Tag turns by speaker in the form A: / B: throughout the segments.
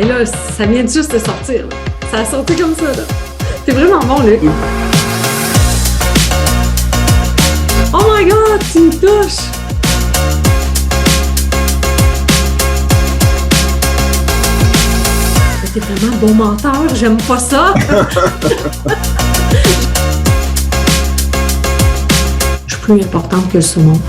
A: Et là, ça vient juste de sortir. Là. Ça a sorti comme ça. Là. T'es vraiment bon, Luc. Oh my God, tu me touches! T'es vraiment bon menteur, j'aime pas ça. Je suis plus importante que le saumon.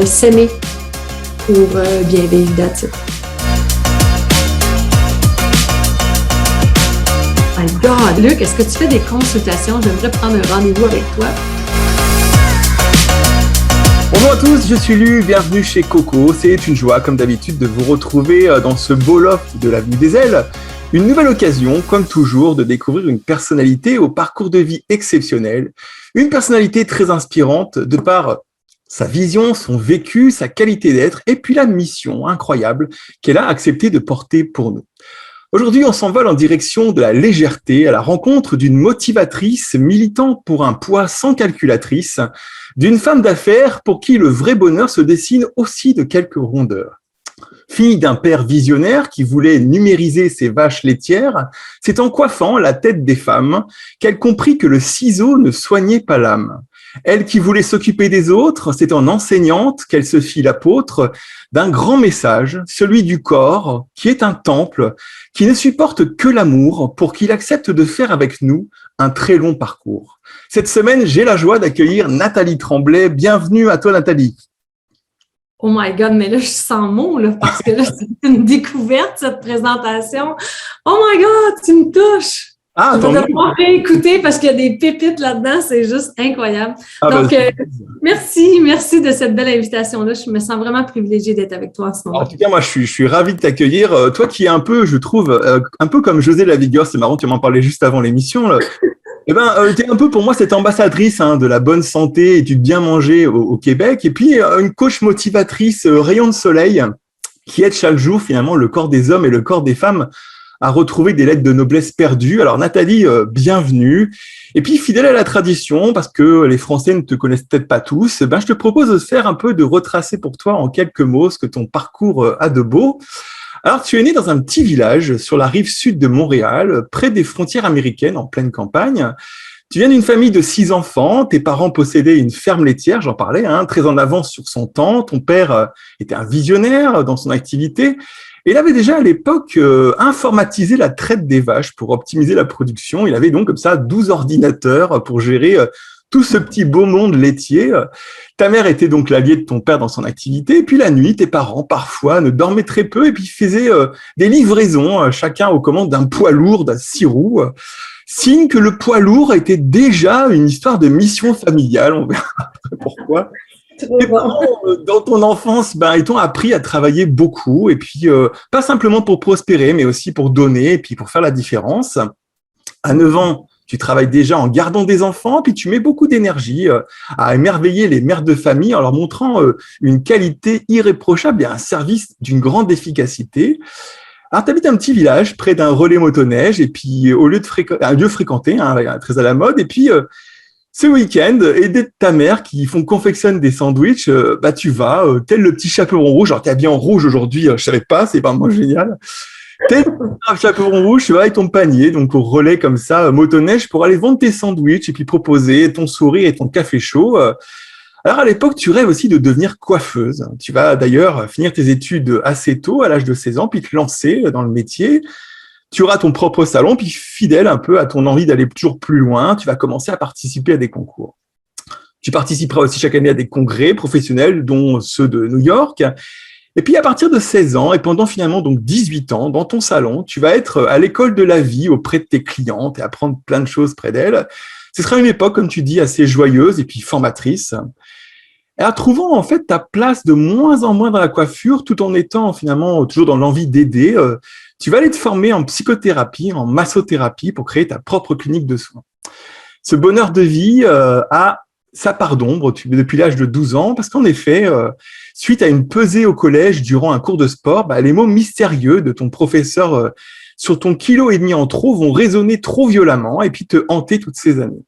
A: S'aimer pour bien vivre, that's it. My God! Luc, est-ce que tu fais des consultations? J'aimerais prendre un rendez-vous avec toi.
B: Bonjour à tous, je suis Lu, bienvenue chez Coco. C'est une joie, comme d'habitude, de vous retrouver dans ce beau loft de l'avenue des Ailes. Une nouvelle occasion, comme toujours, de découvrir une personnalité au parcours de vie exceptionnel. Une personnalité très inspirante de par sa vision, son vécu, sa qualité d'être et puis la mission incroyable qu'elle a accepté de porter pour nous. Aujourd'hui, on s'envole en direction de la légèreté, à la rencontre d'une motivatrice militant pour un poids sans calculatrice, d'une femme d'affaires pour qui le vrai bonheur se dessine aussi de quelques rondeurs. Fille d'un père visionnaire qui voulait numériser ses vaches laitières, c'est en coiffant la tête des femmes qu'elle comprit que le ciseau ne soignait pas l'âme. Elle qui voulait s'occuper des autres, c'est en enseignante qu'elle se fit l'apôtre d'un grand message, celui du corps, qui est un temple, qui ne supporte que l'amour pour qu'il accepte de faire avec nous un très long parcours. Cette semaine, j'ai la joie d'accueillir Nathalie Tremblay. Bienvenue à toi, Nathalie.
A: Oh my God, mais là, je suis sans mots, là, parce que là, c'est une découverte, cette présentation. Oh my God, tu me touches!
B: Ah,
A: je vais devoir réécouter parce qu'il y a des pépites là-dedans, c'est juste incroyable. Donc, merci de cette belle invitation-là. Je me sens vraiment privilégiée d'être avec toi en ce moment.
B: En tout cas, moi, je suis ravi de t'accueillir. Toi qui es un peu, je trouve, un peu comme José Lavigueur, c'est marrant, tu m'en parlais juste avant l'émission, là. Eh ben, tu es un peu pour moi cette ambassadrice de la bonne santé et du bien manger au Québec. Et puis, une coach motivatrice rayon de soleil qui aide chaque jour, finalement, le corps des hommes et le corps des femmes à retrouver des lettres de noblesse perdues. Alors Nathalie, bienvenue. Et puis fidèle à la tradition, parce que les Français ne te connaissent peut-être pas tous, je te propose de faire un peu de retracer pour toi en quelques mots ce que ton parcours a de beau. Alors tu es né dans un petit village sur la rive sud de Montréal, près des frontières américaines, en pleine campagne. Tu viens d'une famille de 6 enfants, tes parents possédaient une ferme laitière, j'en parlais, très en avance sur son temps. Ton père était un visionnaire dans son activité. Et il avait déjà à l'époque informatisé la traite des vaches pour optimiser la production. Il avait donc comme ça 12 ordinateurs pour gérer tout ce petit beau monde laitier. Ta mère était donc l'alliée de ton père dans son activité. Et puis la nuit, tes parents, parfois, ne dormaient très peu et puis faisaient des livraisons, chacun aux commandes d'un poids lourd, d'un 6 roues. Signe que le poids lourd était déjà une histoire de mission familiale. On verra pourquoi. Tes parents, dans ton enfance, ils t'ont appris à travailler beaucoup et puis pas simplement pour prospérer, mais aussi pour donner et puis pour faire la différence. À 9 ans, tu travailles déjà en gardant des enfants, puis tu mets beaucoup d'énergie à émerveiller les mères de famille en leur montrant une qualité irréprochable et un service d'une grande efficacité. Alors, tu habites un petit village près d'un relais motoneige et puis au lieu de un lieu fréquenté, très à la mode, et puis ce week-end, aidé de ta mère qui confectionne des sandwichs, tu vas, tel le petit chaperon rouge. Alors, t'es habillé en rouge aujourd'hui, je savais pas, c'est vraiment génial. Tel un chaperon rouge, tu vas avec ton panier, donc au relais comme ça, motoneige, pour aller vendre tes sandwichs et puis proposer ton sourire et ton café chaud. Alors, à l'époque, tu rêves aussi de devenir coiffeuse. Tu vas d'ailleurs finir tes études assez tôt, à l'âge de 16 ans, puis te lancer dans le métier. Tu auras ton propre salon, puis fidèle un peu à ton envie d'aller toujours plus loin, tu vas commencer à participer à des concours. Tu participeras aussi chaque année à des congrès professionnels, dont ceux de New York. Et puis, à partir de 16 ans, et pendant finalement donc 18 ans, dans ton salon, tu vas être à l'école de la vie auprès de tes clientes et apprendre plein de choses près d'elles. Ce sera une époque, comme tu dis, assez joyeuse et puis formatrice. Alors, trouvant en fait ta place de moins en moins dans la coiffure, tout en étant finalement toujours dans l'envie d'aider, tu vas aller te former en psychothérapie, en massothérapie pour créer ta propre clinique de soins. Ce bonheur de vie a sa part d'ombre depuis l'âge de 12 ans, parce qu'en effet, suite à une pesée au collège durant un cours de sport, les mots mystérieux de ton professeur sur ton kilo et demi en trop vont résonner trop violemment et puis te hanter toutes ces années.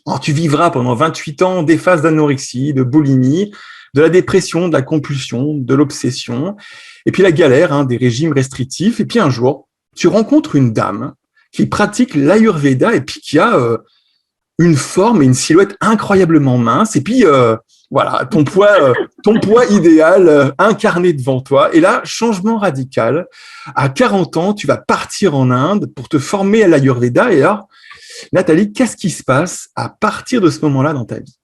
B: Alors, tu vivras pendant 28 ans des phases d'anorexie, de boulimie, de la dépression, de la compulsion, de l'obsession, et puis la galère, hein, des régimes restrictifs. Et puis un jour, tu rencontres une dame qui pratique l'Ayurveda et puis qui a une forme et une silhouette incroyablement mince. Et puis, voilà, ton poids idéal incarné devant toi. Et là, changement radical. À 40 ans, tu vas partir en Inde pour te former à l'Ayurveda. Et là, Nathalie, qu'est-ce qui se passe à partir de ce moment-là dans ta vie?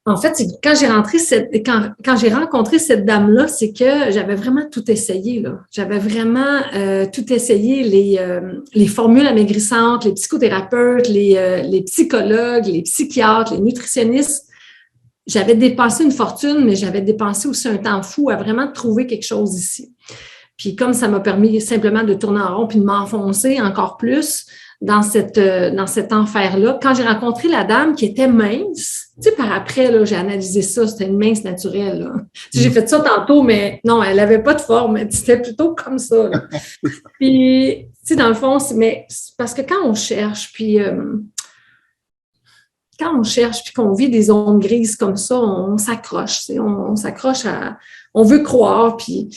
A: En fait, quand j'ai rencontré cette dame-là, c'est que j'avais vraiment tout essayé, là. J'avais vraiment tout essayé, les formules amaigrissantes, les psychothérapeutes, les psychologues, les psychiatres, les nutritionnistes. J'avais dépensé une fortune, mais j'avais dépensé aussi un temps fou à vraiment trouver quelque chose ici. Puis comme ça m'a permis simplement de tourner en rond puis de m'enfoncer encore plus dans cet enfer-là. Quand j'ai rencontré la dame qui était mince, tu sais, par après, là, j'ai analysé ça, c'était une mince naturelle, là. J'ai fait ça tantôt, mais non, elle n'avait pas de forme, c'était plutôt comme ça, là. Puis, tu sais, dans le fond, c'est parce que quand on cherche, puis qu'on vit des zones grises comme ça, on s'accroche, tu sais, on s'accroche on veut croire, puis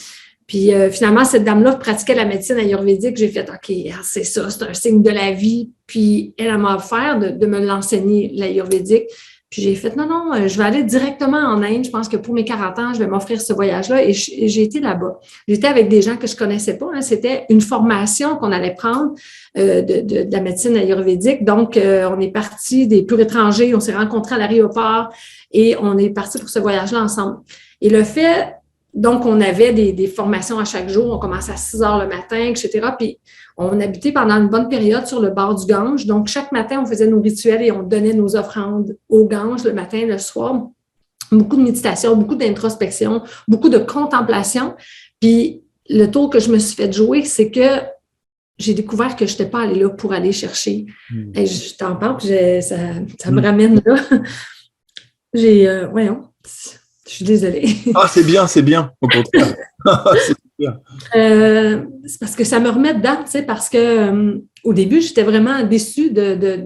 A: finalement, cette dame-là pratiquait la médecine ayurvédique. J'ai fait, OK, c'est ça, c'est un signe de la vie. Puis elle m'a offert de me l'enseigner, l'ayurvédique. Puis j'ai fait, non, je vais aller directement en Inde. Je pense que pour mes 40 ans, je vais m'offrir ce voyage-là. Et j'ai été là-bas. J'étais avec des gens que je connaissais pas, hein. C'était une formation qu'on allait prendre de la médecine ayurvédique. Donc, on est partis des purs étrangers. On s'est rencontrés à l'aéroport et on est partis pour ce voyage-là ensemble. Et le fait... Donc, on avait des formations à chaque jour. On commençait à 6 heures le matin, etc. Puis, on habitait pendant une bonne période sur le bord du Gange. Donc, chaque matin, on faisait nos rituels et on donnait nos offrandes au Gange le matin, le soir. Beaucoup de méditation, beaucoup d'introspection, beaucoup de contemplation. Puis, le tour que je me suis fait jouer, c'est que j'ai découvert que je n'étais pas allée là pour aller chercher. Et je t'en parle, puis ça me ramène là. Voyons. Je suis désolée.
B: Ah, c'est bien, au contraire. C'est bien.
A: C'est parce que ça me remet dedans, tu sais, parce que au début, j'étais vraiment déçue de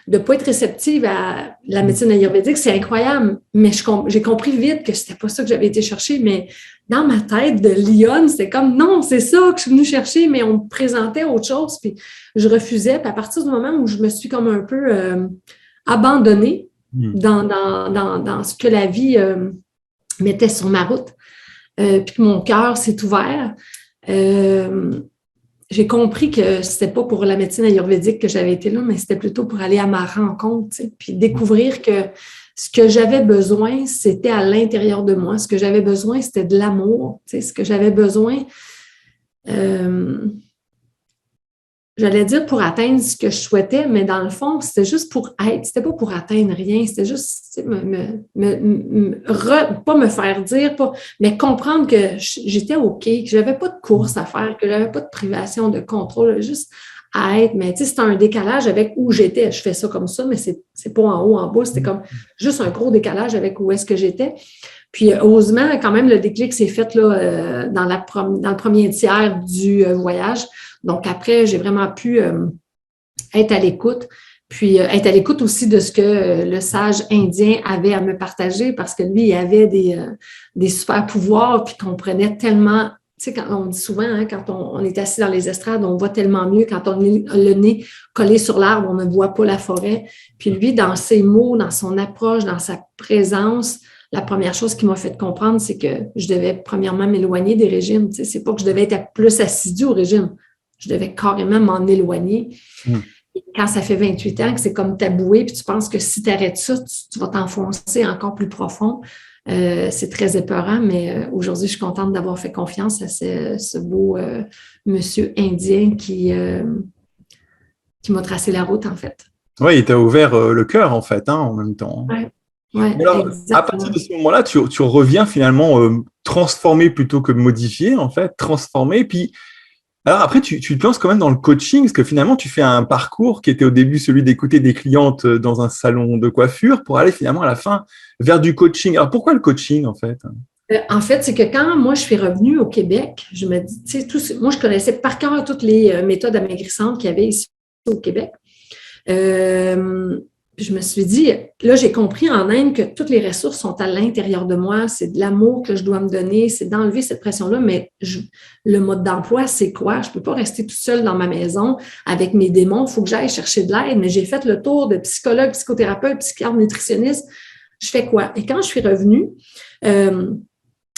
A: ne pas être réceptive à la médecine ayurvédique. C'est incroyable, mais j'ai compris vite que c'était pas ça que j'avais été chercher, mais dans ma tête de lionne, c'était comme, non, c'est ça que je suis venue chercher, mais on me présentait autre chose, puis je refusais. Puis à partir du moment où je me suis comme un peu abandonnée dans ce que la vie... mettait sur ma route, puis que mon cœur s'est ouvert. J'ai compris que c'était pas pour la médecine ayurvédique que j'avais été là, mais c'était plutôt pour aller à ma rencontre, tu sais, puis découvrir que ce que j'avais besoin, c'était à l'intérieur de moi. Ce que j'avais besoin, c'était de l'amour. Tu sais, ce que j'avais besoin, j'allais dire pour atteindre ce que je souhaitais, mais dans le fond, c'était juste pour être. C'était pas pour atteindre rien. C'était juste pas me faire dire, mais comprendre que j'étais OK, que j'avais pas de course à faire, que j'avais pas de privation de contrôle, juste à être. Mais tu sais, c'était un décalage avec où j'étais. Je fais ça comme ça, mais c'est pas en haut, en bas. C'était comme juste un gros décalage avec où est-ce que j'étais. Puis, heureusement, quand même, le déclic s'est fait là, dans le premier tiers du voyage. Donc, après, j'ai vraiment pu être à l'écoute. Puis, être à l'écoute aussi de ce que le sage indien avait à me partager parce que lui, il avait des super pouvoirs puis qu'on prenait tellement... Tu sais, quand on dit souvent, hein, quand on est assis dans les estrades, on voit tellement mieux. Quand on a le nez collé sur l'arbre, on ne voit pas la forêt. Puis lui, dans ses mots, dans son approche, dans sa présence... La première chose qui m'a fait comprendre, c'est que je devais premièrement m'éloigner des régimes. Tu sais, c'est pas que je devais être plus assidue au régime. Je devais carrément m'en éloigner. Et quand ça fait 28 ans que c'est comme taboué, puis tu penses que si tu arrêtes ça, tu vas t'enfoncer encore plus profond. C'est très épeurant, mais aujourd'hui, je suis contente d'avoir fait confiance à ce beau monsieur indien qui m'a tracé la route, en fait.
B: Oui, il t'a ouvert le cœur, en fait, hein, en même temps.
A: Oui. Ouais,
B: alors, à partir de ce moment-là, tu reviens finalement transformé plutôt que modifié, en fait, transformé. Puis, alors après, tu te lances quand même dans le coaching, parce que finalement, tu fais un parcours qui était au début celui d'écouter des clientes dans un salon de coiffure pour aller finalement à la fin vers du coaching. Alors, pourquoi le coaching, en fait?
A: En fait, c'est que quand moi, je suis revenue au Québec, je me dis, tu sais, moi, je connaissais par cœur toutes les méthodes amaigrissantes qu'il y avait ici au Québec. Puis je me suis dit, là, j'ai compris en Inde que toutes les ressources sont à l'intérieur de moi. C'est de l'amour que je dois me donner, c'est d'enlever cette pression-là. Mais le mode d'emploi, c'est quoi? Je ne peux pas rester toute seule dans ma maison avec mes démons. Il faut que j'aille chercher de l'aide. Mais j'ai fait le tour de psychologue, psychothérapeute, psychiatre, nutritionniste. Je fais quoi? Et quand je suis revenue,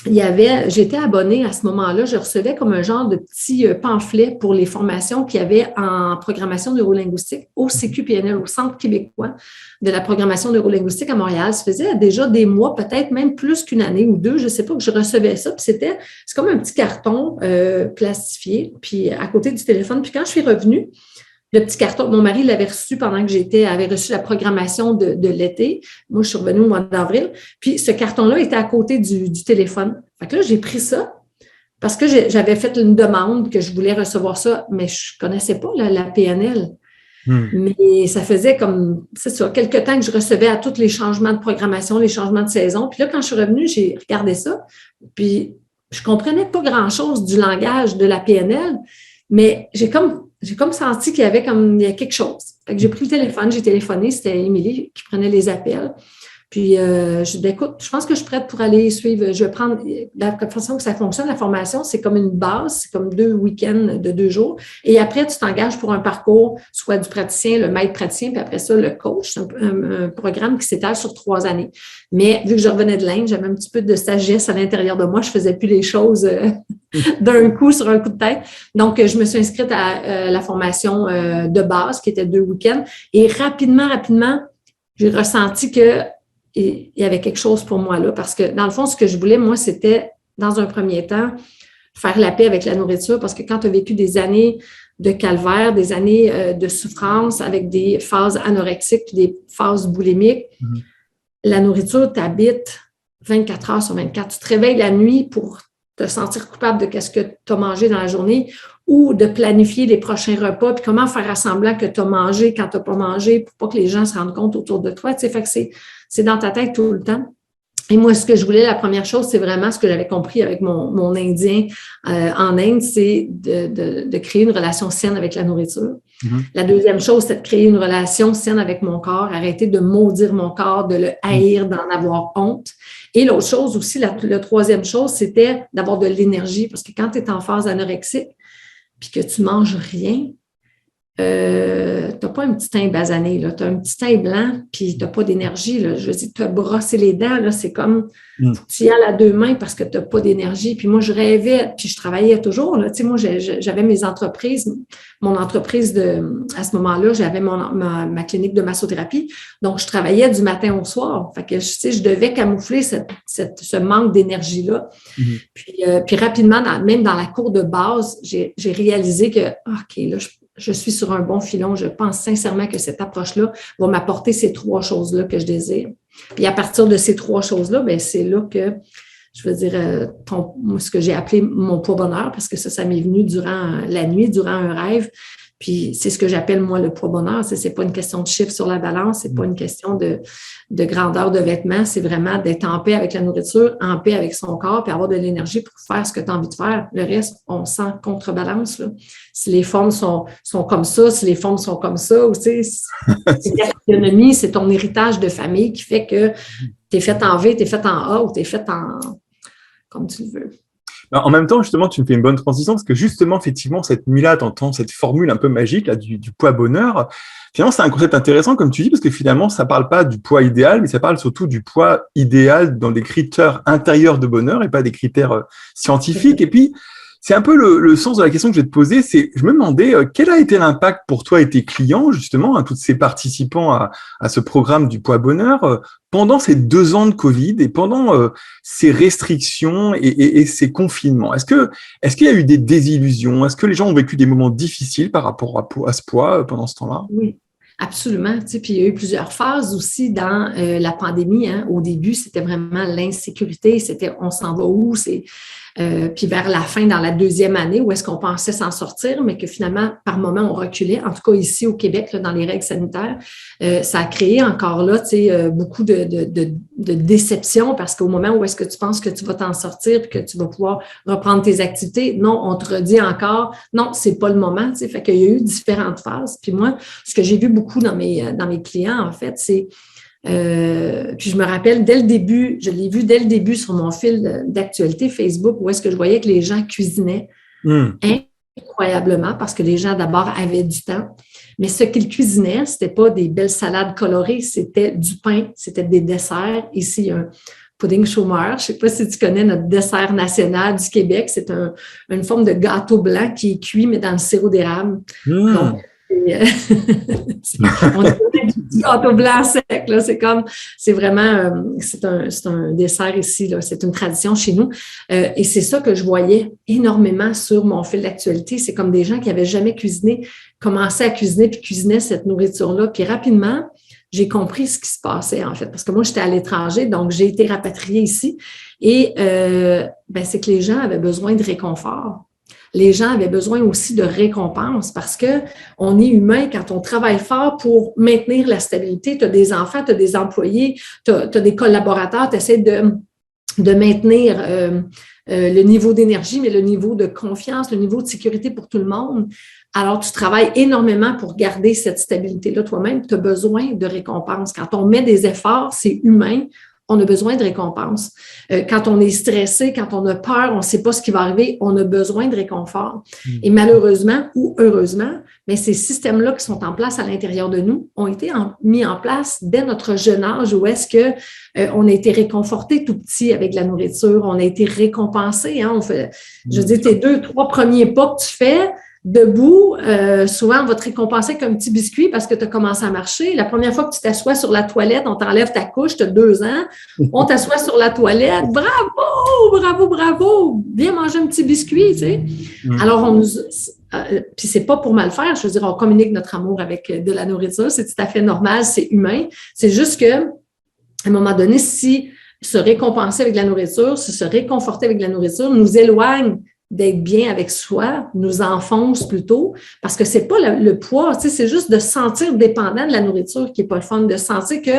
A: j'étais abonnée à ce moment-là, je recevais comme un genre de petit pamphlet pour les formations qu'il y avait en programmation neurolinguistique au CQPNL, au Centre québécois de la programmation neurolinguistique à Montréal. Ça faisait déjà des mois, peut-être même plus qu'une année ou deux, je ne sais pas, que je recevais ça. Puis c'est comme un petit carton plastifié, puis à côté du téléphone. Puis quand je suis revenue, le petit carton, mon mari l'avait reçu pendant que avait reçu la programmation de l'été. Moi, je suis revenue au mois d'avril. Puis, ce carton-là était à côté du téléphone. Fait que là, j'ai pris ça parce que j'avais fait une demande que je voulais recevoir ça, mais je ne connaissais pas la PNL. Mais ça faisait c'est ça, quelques temps que je recevais à tous les changements de programmation, les changements de saison. Puis là, quand je suis revenue, j'ai regardé ça. Puis, je ne comprenais pas grand-chose du langage de la PNL, mais j'ai comme senti qu'il y avait il y a quelque chose. Fait que j'ai pris le téléphone, j'ai téléphoné, c'était Émilie qui prenait les appels. Puis, je dis, écoute, je pense que je suis prête pour aller suivre. Je vais prendre la façon que ça fonctionne, la formation, c'est comme une base, c'est comme 2 week-ends de 2 jours. Et après, tu t'engages pour un parcours, soit du praticien, le maître praticien, puis après ça, le coach. C'est un programme qui s'étale sur 3 années. Mais vu que je revenais de l'Inde, j'avais un petit peu de sagesse à l'intérieur de moi. Je ne faisais plus les choses d'un coup sur un coup de tête. Donc, je me suis inscrite à la formation de base, qui était 2 week-ends. Et rapidement, j'ai ressenti que il y avait quelque chose pour moi là, parce que dans le fond, ce que je voulais, moi, c'était, dans un premier temps, faire la paix avec la nourriture, parce que quand tu as vécu des années de calvaire, des années de souffrance avec des phases anorexiques puis des phases boulimiques, la nourriture t'habite 24 heures sur 24. Tu te réveilles la nuit pour te sentir coupable de ce que tu as mangé dans la journée ou de planifier les prochains repas, puis comment faire semblant que tu as mangé quand tu n'as pas mangé pour pas que les gens se rendent compte autour de toi. Tu sais, fait que c'est dans ta tête tout le temps. Et moi, ce que je voulais, la première chose, c'est vraiment ce que j'avais compris avec mon Indien en Inde, c'est de créer une relation saine avec la nourriture. La deuxième chose, c'est de créer une relation saine avec mon corps, arrêter de maudire mon corps, de le haïr, d'en avoir honte. Et l'autre chose aussi, la troisième chose, c'était d'avoir de l'énergie, parce que quand tu es en phase anorexique, puis que tu manges rien, tu n'as pas un petit teint basané, tu as un petit teint blanc, puis tu n'as pas d'énergie. Là. Je veux dire, te brosser les dents, là, c'est comme tu y ailles à 2 mains parce que tu n'as pas d'énergie. Puis moi, je rêvais, puis je travaillais toujours. Là. Tu sais, moi, j'avais mes entreprises, mon entreprise à ce moment-là, j'avais ma clinique de massothérapie. Donc, je travaillais du matin au soir. Fait que, tu sais, je devais camoufler ce manque d'énergie-là. Puis rapidement, même dans la cour de base, j'ai réalisé que, OK, là, je suis sur un bon filon. Je pense sincèrement que cette approche-là va m'apporter ces 3 choses-là que je désire. Puis à partir de ces 3 choses-là, bien, c'est là que, je veux dire, ce que j'ai appelé mon poids bonheur, parce que ça m'est venu durant la nuit, durant un rêve. Puis c'est ce que j'appelle, moi, le poids bonheur. C'est pas une question de chiffre sur la balance, c'est pas une question de grandeur de vêtements, c'est vraiment d'être en paix avec la nourriture, en paix avec son corps, puis avoir de l'énergie pour faire ce que tu as envie de faire. Le reste, on sent contrebalance. Là. Si les formes sont comme ça, si les formes sont comme ça, ou, c'est l'ergonomie, c'est ton héritage de famille qui fait que tu es fait en V, tu es fait en A ou tu es fait en comme tu le veux.
B: En même temps, justement, tu me fais une bonne transition parce que justement, effectivement, cette nuit-là, tu entends cette formule un peu magique là, du poids bonheur. Finalement, c'est un concept intéressant, comme tu dis, parce que finalement, ça parle pas du poids idéal, mais ça parle surtout du poids idéal dans des critères intérieurs de bonheur et pas des critères scientifiques. Et puis, c'est un peu le sens de la question que je vais te poser. Je me demandais quel a été l'impact pour toi et tes clients, justement, tous ces participants à ce programme du poids bonheur, pendant ces 2 ans de Covid et pendant ces restrictions et ces confinements. Est-ce qu'il y a eu des désillusions? Est-ce que les gens ont vécu des moments difficiles par rapport à ce poids pendant ce temps-là?
A: Oui. Absolument. Tu sais, puis il y a eu plusieurs phases aussi dans la pandémie. Hein. Au début, c'était vraiment l'insécurité. C'était on s'en va où? Puis vers la fin, dans la 2e année, où est-ce qu'on pensait s'en sortir, mais que finalement, par moment, on reculait. En tout cas, ici au Québec, là, dans les règles sanitaires, ça a créé encore là, tu sais, beaucoup de déception parce qu'au moment où est-ce que tu penses que tu vas t'en sortir et que tu vas pouvoir reprendre tes activités, non, on te redit encore, non, c'est pas le moment. Tu sais. Fait qu'il y a eu différentes phases. Puis moi, ce que j'ai vu beaucoup dans mes clients, en fait, c'est puis je me rappelle dès le début, je l'ai vu dès le début sur mon fil d'actualité Facebook où est-ce que je voyais que les gens cuisinaient incroyablement parce que les gens d'abord avaient du temps. Mais ce qu'ils cuisinaient, c'était pas des belles salades colorées, c'était du pain, c'était des desserts. Ici, il y a un pudding chômeur. Je sais pas si tu connais notre dessert national du Québec. C'est une forme de gâteau blanc qui est cuit, mais dans le sirop d'érable. Donc, on dirait du gâteau blanc sec, là. C'est vraiment, c'est un dessert ici, là. C'est une tradition chez nous. Et c'est ça que je voyais énormément sur mon fil d'actualité. C'est comme des gens qui n'avaient jamais cuisiné, commençaient à cuisiner puis cuisinaient cette nourriture-là. Puis rapidement, j'ai compris ce qui se passait, en fait. Parce que moi, j'étais à l'étranger, donc j'ai été rapatriée ici. Et c'est que les gens avaient besoin de réconfort. Les gens avaient besoin aussi de récompense parce que on est humain quand on travaille fort pour maintenir la stabilité. Tu as des enfants, tu as des employés, tu as des collaborateurs, tu essaies de maintenir le niveau d'énergie, mais le niveau de confiance, le niveau de sécurité pour tout le monde. Alors, tu travailles énormément pour garder cette stabilité-là toi-même. Tu as besoin de récompense. Quand on met des efforts, c'est humain. On a besoin de récompense. Quand on est stressé, quand on a peur, on ne sait pas ce qui va arriver, on a besoin de réconfort. Et malheureusement ou heureusement, mais ces systèmes-là qui sont en place à l'intérieur de nous ont été mis en place dès notre jeune âge où est-ce que on a été réconforté tout petit avec la nourriture, on a été récompensé. Hein, je veux dire, tes 2-3 premiers pas que tu fais, debout, souvent, on va te récompenser avec un petit biscuit parce que tu as commencé à marcher. La première fois que tu t'assois sur la toilette, on t'enlève ta couche, tu as 2 ans, on t'assoit sur la toilette. Bravo, bravo, bravo! Viens manger un petit biscuit, tu sais. Alors, puis c'est pas pour mal faire, je veux dire, on communique notre amour avec de la nourriture, c'est tout à fait normal, c'est humain. C'est juste que, à un moment donné, si se récompenser avec la nourriture, se réconforter avec la nourriture, nous éloigne d'être bien avec soi, nous enfonce plutôt, parce que c'est pas le poids, tu sais, c'est juste de se sentir dépendant de la nourriture qui est pas le fun, de sentir que,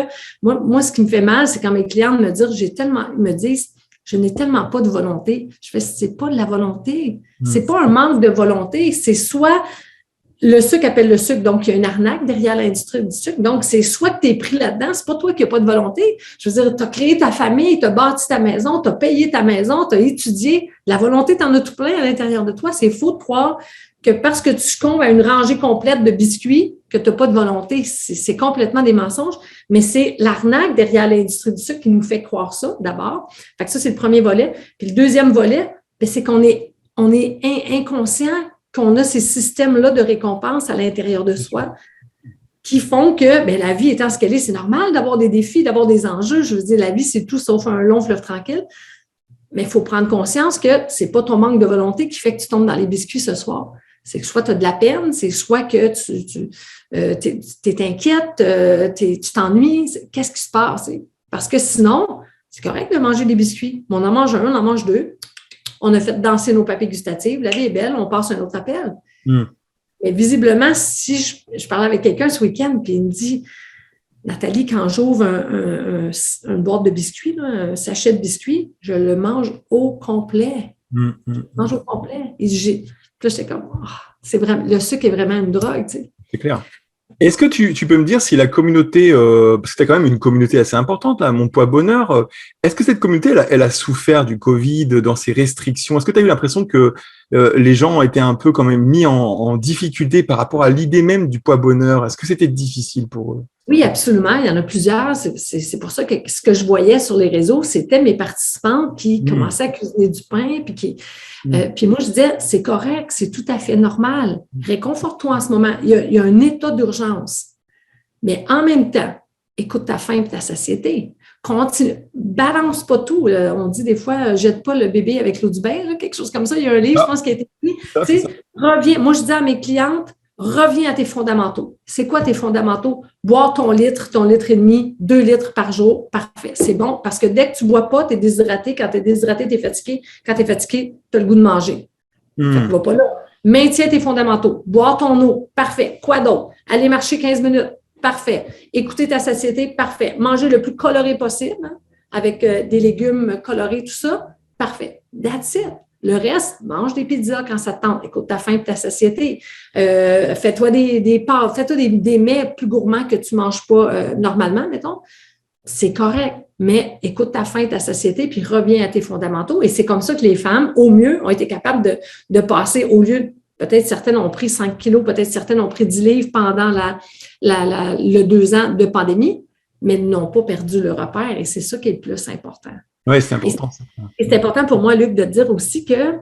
A: moi ce qui me fait mal, c'est quand mes clients me disent, je n'ai tellement pas de volonté. Je fais, c'est pas de la volonté, c'est pas un manque de volonté, c'est soit le sucre appelle le sucre, donc il y a une arnaque derrière l'industrie du sucre. Donc, c'est soit que tu es pris là-dedans, c'est pas toi qui n'as pas de volonté. Je veux dire, tu as créé ta famille, tu as bâti ta maison, tu as payé ta maison, tu as étudié. La volonté, tu en as tout plein à l'intérieur de toi. C'est faux de croire que parce que tu succombes à une rangée complète de biscuits, que tu n'as pas de volonté. C'est complètement des mensonges, mais c'est l'arnaque derrière l'industrie du sucre qui nous fait croire ça, d'abord. Fait que ça, c'est le premier volet. Puis le deuxième volet, c'est qu'on est inconscient qu'on a ces systèmes-là de récompense à l'intérieur de soi qui font que la vie étant ce qu'elle est, c'est normal d'avoir des défis, d'avoir des enjeux. Je veux dire, la vie, c'est tout sauf un long fleuve tranquille. Mais il faut prendre conscience que c'est pas ton manque de volonté qui fait que tu tombes dans les biscuits ce soir. C'est que soit tu as de la peine, c'est soit que tu es inquiète, tu t'ennuies. Qu'est-ce qui se passe? Parce que sinon, c'est correct de manger des biscuits. On en mange un, on en mange 2. On a fait danser nos papilles gustatives. La vie est belle, on passe un autre appel. Mais visiblement, si je parlais avec quelqu'un ce week-end, puis il me dit, Nathalie, quand j'ouvre une boîte de biscuits, là, un sachet de biscuits, je le mange au complet. Je mange au complet. Et puis là, j'étais comme, c'est vraiment, le sucre est vraiment une drogue. Tu sais.
B: C'est clair. Est-ce que tu peux me dire si la communauté, parce que tu as quand même une communauté assez importante, là, Mon Poids Bonheur, est-ce que cette communauté, elle a souffert du Covid, dans ses restrictions? Est-ce que tu as eu l'impression que les gens ont été un peu quand même mis en difficulté par rapport à l'idée même du poids bonheur? Est-ce que c'était difficile pour eux?
A: Oui, absolument. Il y en a plusieurs. C'est pour ça que ce que je voyais sur les réseaux, c'était mes participantes qui commençaient à cuisiner du pain. Puis moi, je disais, c'est correct, c'est tout à fait normal. Réconforte-toi en ce moment. Il y a un état d'urgence. Mais en même temps, écoute ta faim et ta satiété. Continue. Balance pas tout. On dit des fois, jette pas le bébé avec l'eau du bain, là, quelque chose comme ça. Il y a un livre, je pense, qui a été écrit. Tu sais, reviens. Moi, je dis à mes clientes, reviens à tes fondamentaux. C'est quoi tes fondamentaux? Boire ton litre et demi, 2 litres par jour, parfait. C'est bon parce que dès que tu ne bois pas, tu es déshydraté. Quand tu es déshydraté, tu es fatigué. Quand tu es fatigué, tu as le goût de manger. Fait que va pas là. Maintiens tes fondamentaux. Boire ton eau, parfait. Quoi d'autre? Aller marcher 15 minutes, parfait. Écouter ta satiété, parfait. Manger le plus coloré possible. Hein? avec des légumes colorés, tout ça, parfait. That's it. Le reste, mange des pizzas quand ça te tente. Écoute ta faim et ta satiété. Fais-toi des pâtes, fais-toi des mets plus gourmands que tu ne manges pas normalement, mettons. C'est correct, mais écoute ta faim et ta satiété, puis reviens à tes fondamentaux. Et c'est comme ça que les femmes, au mieux, ont été capables de passer, au lieu, peut-être certaines ont pris 5 kilos, peut-être certaines ont pris 10 livres pendant le 2 ans de pandémie, mais n'ont pas perdu le repère. Et c'est ça qui est le plus important.
B: Oui, c'est important.
A: Et c'est important pour moi, Luc, de dire aussi que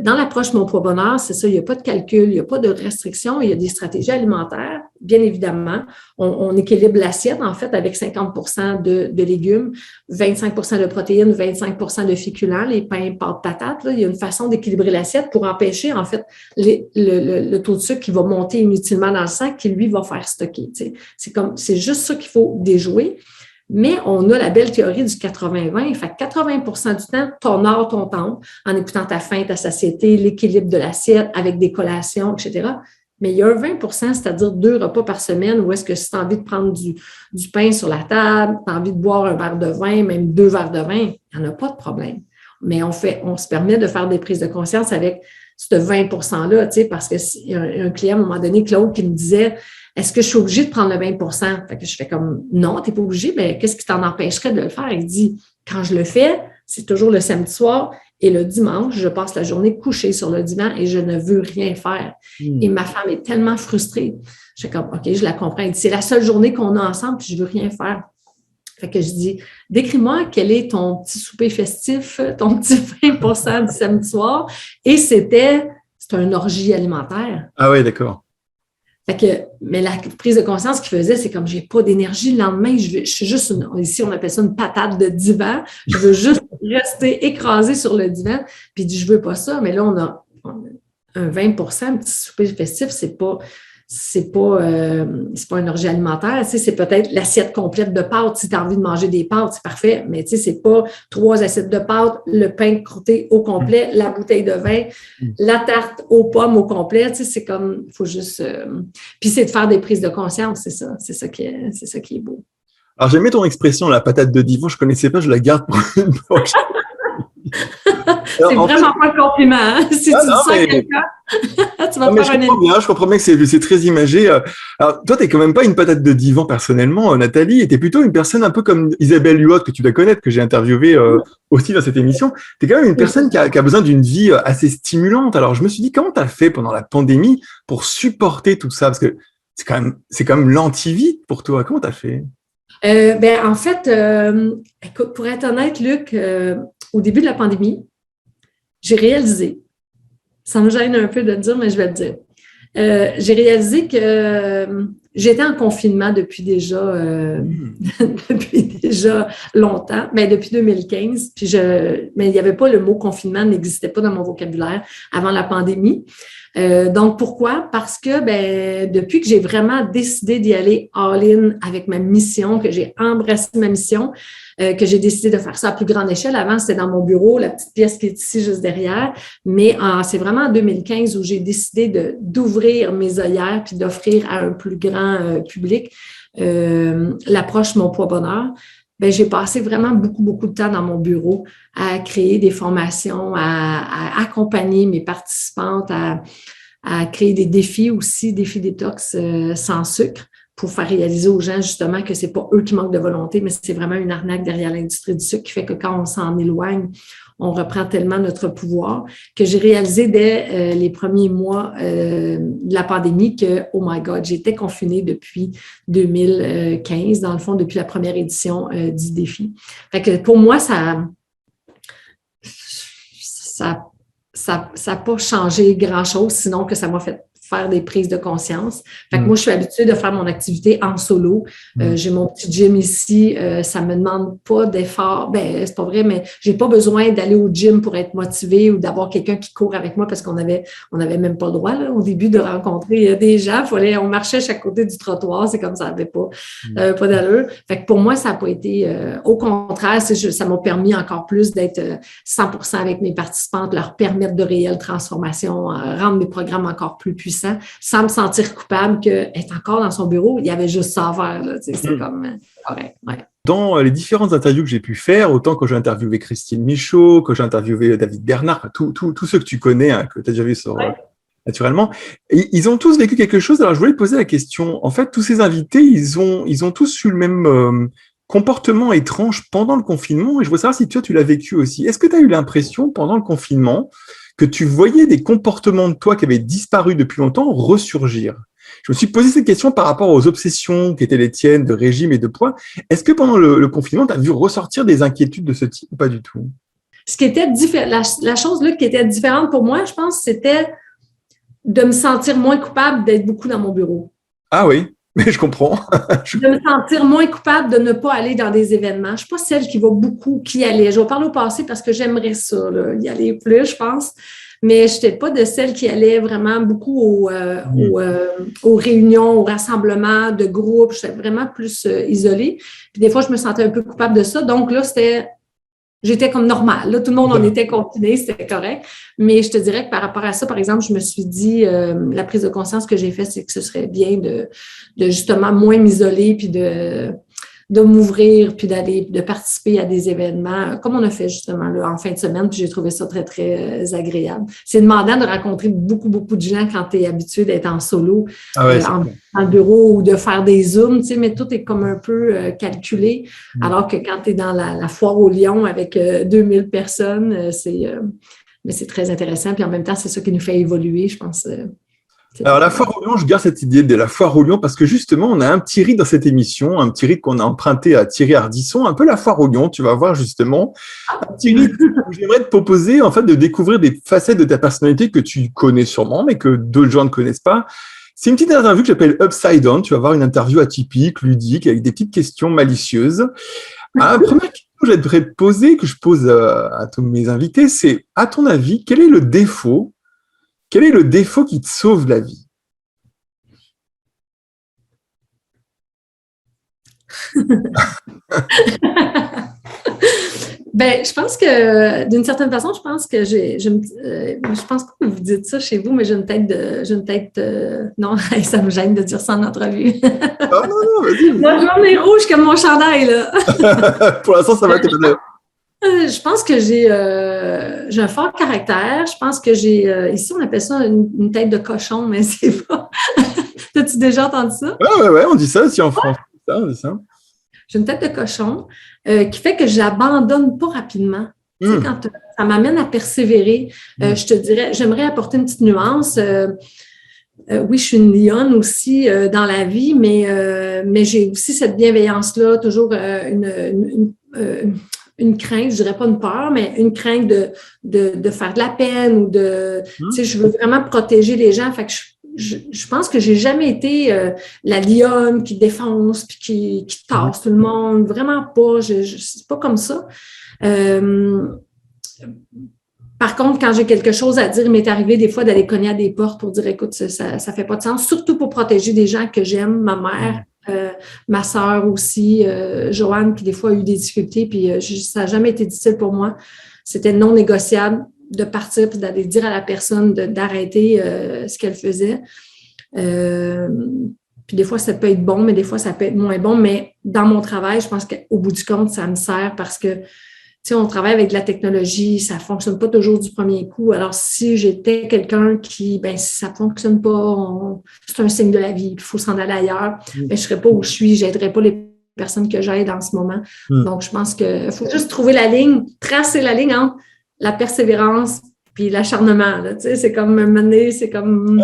A: dans l'approche Mon Poids Bonheur, c'est ça, il n'y a pas de calcul, il n'y a pas de restriction, il y a des stratégies alimentaires, bien évidemment. On équilibre l'assiette, en fait, avec 50 de légumes, 25 de protéines, 25 de féculents, les pains, pâtes, patates. Là, il y a une façon d'équilibrer l'assiette pour empêcher, en fait, le taux de sucre qui va monter inutilement dans le sang, qui, lui, va faire stocker. C'est juste ça qu'il faut déjouer. Mais on a la belle théorie du 80-20. Fait que 80 du temps, t'honores ton temps en écoutant ta faim, ta satiété, l'équilibre de l'assiette avec des collations, etc. Mais il y a un 20 c'est-à-dire 2 repas par semaine, où est-ce que si tu as envie de prendre du pain sur la table, tu as envie de boire un verre de vin, même 2 verres de vin, il n'y en a pas de problème. Mais on se permet de faire des prises de conscience avec ce 20 %-là, tu sais, parce qu'il y a un client à un moment donné, Claude, qui me disait: est-ce que je suis obligée de prendre le 20 % Fait que je fais comme: non, tu n'es pas obligée, mais qu'est-ce qui t'en empêcherait de le faire? Il dit: quand je le fais, c'est toujours le samedi soir et le dimanche, je passe la journée couchée sur le divan et je ne veux rien faire. Et ma femme est tellement frustrée. Je fais comme: OK, je la comprends. Il dit: c'est la seule journée qu'on a ensemble puis je ne veux rien faire. Fait que je dis: décris-moi quel est ton petit souper festif, ton petit 20 % du samedi soir. Et c'est une orgie alimentaire.
B: Ah oui, d'accord.
A: Fait que, mais la prise de conscience qu'il faisait, c'est comme: j'ai pas d'énergie le lendemain, je suis juste ici on appelle ça une patate de divan, je veux juste rester écrasée sur le divan, puis il dit: je veux pas ça, mais là on a un 20 % un petit souper festif, c'est pas une orgie alimentaire, tu sais, c'est peut-être l'assiette complète de pâtes. Si tu as envie de manger des pâtes, c'est parfait, mais tu sais, c'est pas 3 assiettes de pâtes, le pain croûté au complet, la bouteille de vin, la tarte aux pommes au complet, tu sais, c'est comme, il faut juste... Puis c'est de faire des prises de conscience, c'est ça qui est beau.
B: Alors, j'aimais ton expression, la patate de divan, je connaissais pas, je la garde pour une prochaine.
A: C'est vraiment pas un compliment. Hein? Si tu dis ça à quelqu'un, tu vas faire un ennemi.
B: Je comprends bien que c'est très imagé. Alors, toi, tu n'es quand même pas une patate de divan personnellement, Nathalie, et tu es plutôt une personne un peu comme Isabelle Huot, que tu dois connaître, que j'ai interviewée aussi dans cette émission. Tu es quand même une personne qui a besoin d'une vie assez stimulante. Alors, je me suis dit: comment tu as fait pendant la pandémie pour supporter tout ça? Parce que c'est quand même l'anti-vie pour toi. Comment tu as fait?
A: En fait, écoute, pour être honnête, Luc, au début de la pandémie, j'ai réalisé, ça me gêne un peu de le dire, mais je vais le dire. J'ai réalisé que j'étais en confinement depuis déjà longtemps, mais depuis 2015. Mais il n'y avait pas le mot confinement, n'existait pas dans mon vocabulaire avant la pandémie. Donc, pourquoi? Parce que depuis que j'ai vraiment décidé d'y aller all-in avec ma mission, que j'ai embrassé ma mission, que j'ai décidé de faire ça à plus grande échelle. Avant, c'était dans mon bureau, la petite pièce qui est ici juste derrière. Mais c'est vraiment en 2015 où j'ai décidé d'ouvrir mes œillères puis d'offrir à un plus grand public l'approche Mon Poids Bonheur. J'ai passé vraiment beaucoup, beaucoup de temps dans mon bureau à créer des formations, à accompagner mes participantes, à créer des défis aussi, défis détox sans sucre, pour faire réaliser aux gens justement que c'est pas eux qui manquent de volonté, mais c'est vraiment une arnaque derrière l'industrie du sucre qui fait que quand on s'en éloigne, on reprend tellement notre pouvoir, que j'ai réalisé dès les premiers mois de la pandémie que, oh my God, j'étais confinée depuis 2015, dans le fond, depuis la première édition du défi. Fait que pour moi, ça n'a pas changé grand-chose, sinon que ça m'a fait faire des prises de conscience. Fait que moi, je suis habituée de faire mon activité en solo. J'ai mon petit gym ici. Ça me demande pas d'effort. C'est pas vrai, mais j'ai pas besoin d'aller au gym pour être motivée ou d'avoir quelqu'un qui court avec moi parce qu'on avait même pas le droit, là, au début, de rencontrer des gens. On marchait à chaque côté du trottoir. C'est comme ça n'avait pas d'allure. Fait que pour moi, ça n'a pas été... au contraire, ça m'a permis encore plus d'être 100% avec mes participantes, leur permettre de réelles transformations, rendre mes programmes encore plus puissants. épanouissant, sans me sentir coupable qu'être encore dans son bureau, il y avait juste ça à faire. Là, c'est comme correct. Ouais.
B: Dans les différentes interviews que j'ai pu faire, autant que j'ai interviewé Christine Michaud, que j'ai interviewé David Bernard, tous ceux que tu connais, hein, que tu as déjà vu sur naturellement, ils ont tous vécu quelque chose. Alors je voulais te poser la question. En fait, tous ces invités, ils ont tous eu le même comportement étrange pendant le confinement. Et je voudrais savoir si toi, tu l'as vécu aussi. Est-ce que tu as eu l'impression pendant le confinement que tu voyais des comportements de toi qui avaient disparu depuis longtemps ressurgir? Je me suis posé cette question par rapport aux obsessions qui étaient les tiennes de régime et de poids. Est-ce que pendant le confinement, tu as vu ressortir des inquiétudes de ce type ou pas du tout?
A: Ce qui était la chose là, qui était différente pour moi, je pense, c'était de me sentir moins coupable d'être beaucoup dans mon bureau.
B: Ah oui, mais je comprends.
A: De me sentir moins coupable de ne pas aller dans des événements. Je ne suis pas celle qui va beaucoup, qui allait. Je vais parler au passé parce que j'aimerais ça, là, y aller plus, je pense. Mais je n'étais pas de celle qui allait vraiment beaucoup aux réunions, aux rassemblements de groupes. J'étais vraiment plus isolée. Puis des fois, je me sentais un peu coupable de ça. Donc là, j'étais comme normale. Là, tout le monde en était confiné, c'était correct. Mais je te dirais que par rapport à ça, par exemple, je me suis dit, la prise de conscience que j'ai faite, c'est que ce serait bien de justement moins m'isoler puis de m'ouvrir puis de participer à des événements, comme on a fait justement là, en fin de semaine, puis j'ai trouvé ça très, très agréable. C'est demandant de rencontrer beaucoup, beaucoup de gens quand tu es habitué d'être en solo, dans le bureau ou de faire des Zooms, tu sais, mais tout est comme un peu calculé, alors que quand tu es dans la foire au lion avec 2000 personnes, mais c'est très intéressant, puis en même temps, c'est ça qui nous fait évoluer, je pense.
B: Alors, la foire au lion, je garde cette idée de la foire au lion parce que justement, on a un petit rite dans cette émission, un petit rite qu'on a emprunté à Thierry Ardisson, un peu la foire au lion, tu vas voir justement. Un petit rite où j'aimerais te proposer en fait de découvrir des facettes de ta personnalité que tu connais sûrement, mais que d'autres gens ne connaissent pas. C'est une petite interview que j'appelle Upside Down. Tu vas voir une interview atypique, ludique, avec des petites questions malicieuses. Alors, la première question que j'aimerais te poser, que je pose à tous mes invités, c'est, à ton avis, quel est le défaut qui te sauve la vie?
A: Ben, je pense que, d'une certaine façon, je pense que je pense pas que vous dites ça chez vous, mais j'ai une tête non, ça me gêne de dire ça en entrevue.
B: Ah non, vas-y.
A: Moi, je est rouge comme mon chandail, là.
B: Pour l'instant, ça va te donner.
A: Je pense que j'ai un fort caractère. Je pense que ici, on appelle ça une tête de cochon, mais c'est pas. T'as-tu déjà entendu ça?
B: Ouais, on dit ça aussi en France. On dit ça.
A: J'ai une tête de cochon qui fait que je n'abandonne pas rapidement. Tu sais, quand ça m'amène à persévérer, je te dirais, j'aimerais apporter une petite nuance. Oui, je suis une lionne aussi dans la vie, mais j'ai aussi cette bienveillance-là, toujours une crainte, je dirais pas une peur, mais une crainte de faire de la peine ou tu sais, je veux vraiment protéger les gens. Fait que je pense que j'ai jamais été la lionne qui défonce puis qui tasse tout le monde. Vraiment pas. C'est pas comme ça. Par contre, quand j'ai quelque chose à dire, il m'est arrivé des fois d'aller cogner à des portes pour dire, écoute, ça fait pas de sens, surtout pour protéger des gens que j'aime, ma mère, ma sœur aussi, Joanne, qui des fois a eu des difficultés, puis ça n'a jamais été difficile pour moi. C'était non négociable de partir puis d'aller dire à la personne d'arrêter ce qu'elle faisait. Puis des fois, ça peut être bon, mais des fois, ça peut être moins bon. Mais dans mon travail, je pense qu'au bout du compte, ça me sert parce que, tu sais, on travaille avec de la technologie, ça ne fonctionne pas toujours du premier coup. Alors, si j'étais quelqu'un si ça ne fonctionne pas, c'est un signe de la vie, il faut s'en aller ailleurs, je ne serais pas où je suis, je n'aiderais pas les personnes que j'aide en ce moment. Donc, je pense qu'il faut juste trouver la ligne, tracer la ligne entre la persévérance puis l'acharnement. Tu sais, c'est comme mener, c'est comme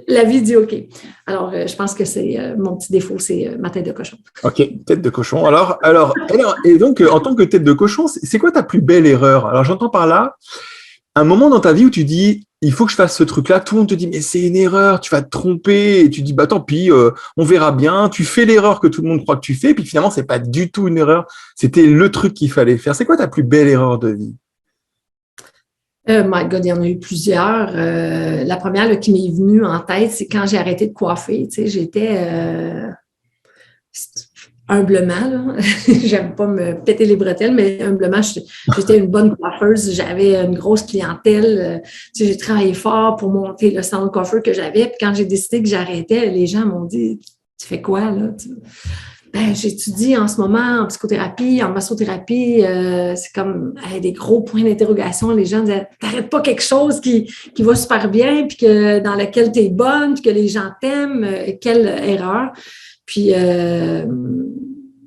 A: la vie dit OK. Alors, je pense que c'est mon petit défaut, c'est ma tête de cochon.
B: OK, tête de cochon. Alors, et donc, en tant que tête de cochon, c'est quoi ta plus belle erreur? Alors, j'entends par là un moment dans ta vie où tu dis, il faut que je fasse ce truc-là. Tout le monde te dit, mais c'est une erreur, tu vas te tromper. Et tu dis, bah tant pis, on verra bien. Tu fais l'erreur que tout le monde croit que tu fais. Puis finalement, c'est pas du tout une erreur. C'était le truc qu'il fallait faire. C'est quoi ta plus belle erreur de vie?
A: My God, il y en a eu plusieurs. La première là, qui m'est venue en tête, c'est quand j'ai arrêté de coiffer. Tu sais, humblement, là, j'aime pas me péter les bretelles, mais humblement, j'étais une bonne coiffeuse, j'avais une grosse clientèle, j'ai travaillé fort pour monter le salon de coiffeur que j'avais, puis quand j'ai décidé que j'arrêtais, les gens m'ont dit « Tu fais quoi, là? » Ben, j'étudie en ce moment en psychothérapie, en massothérapie, c'est comme des gros points d'interrogation. Les gens disaient « T'arrêtes pas quelque chose qui va super bien, puis que dans lequel tu es bonne, puis que les gens t'aiment, quelle erreur! » Puis,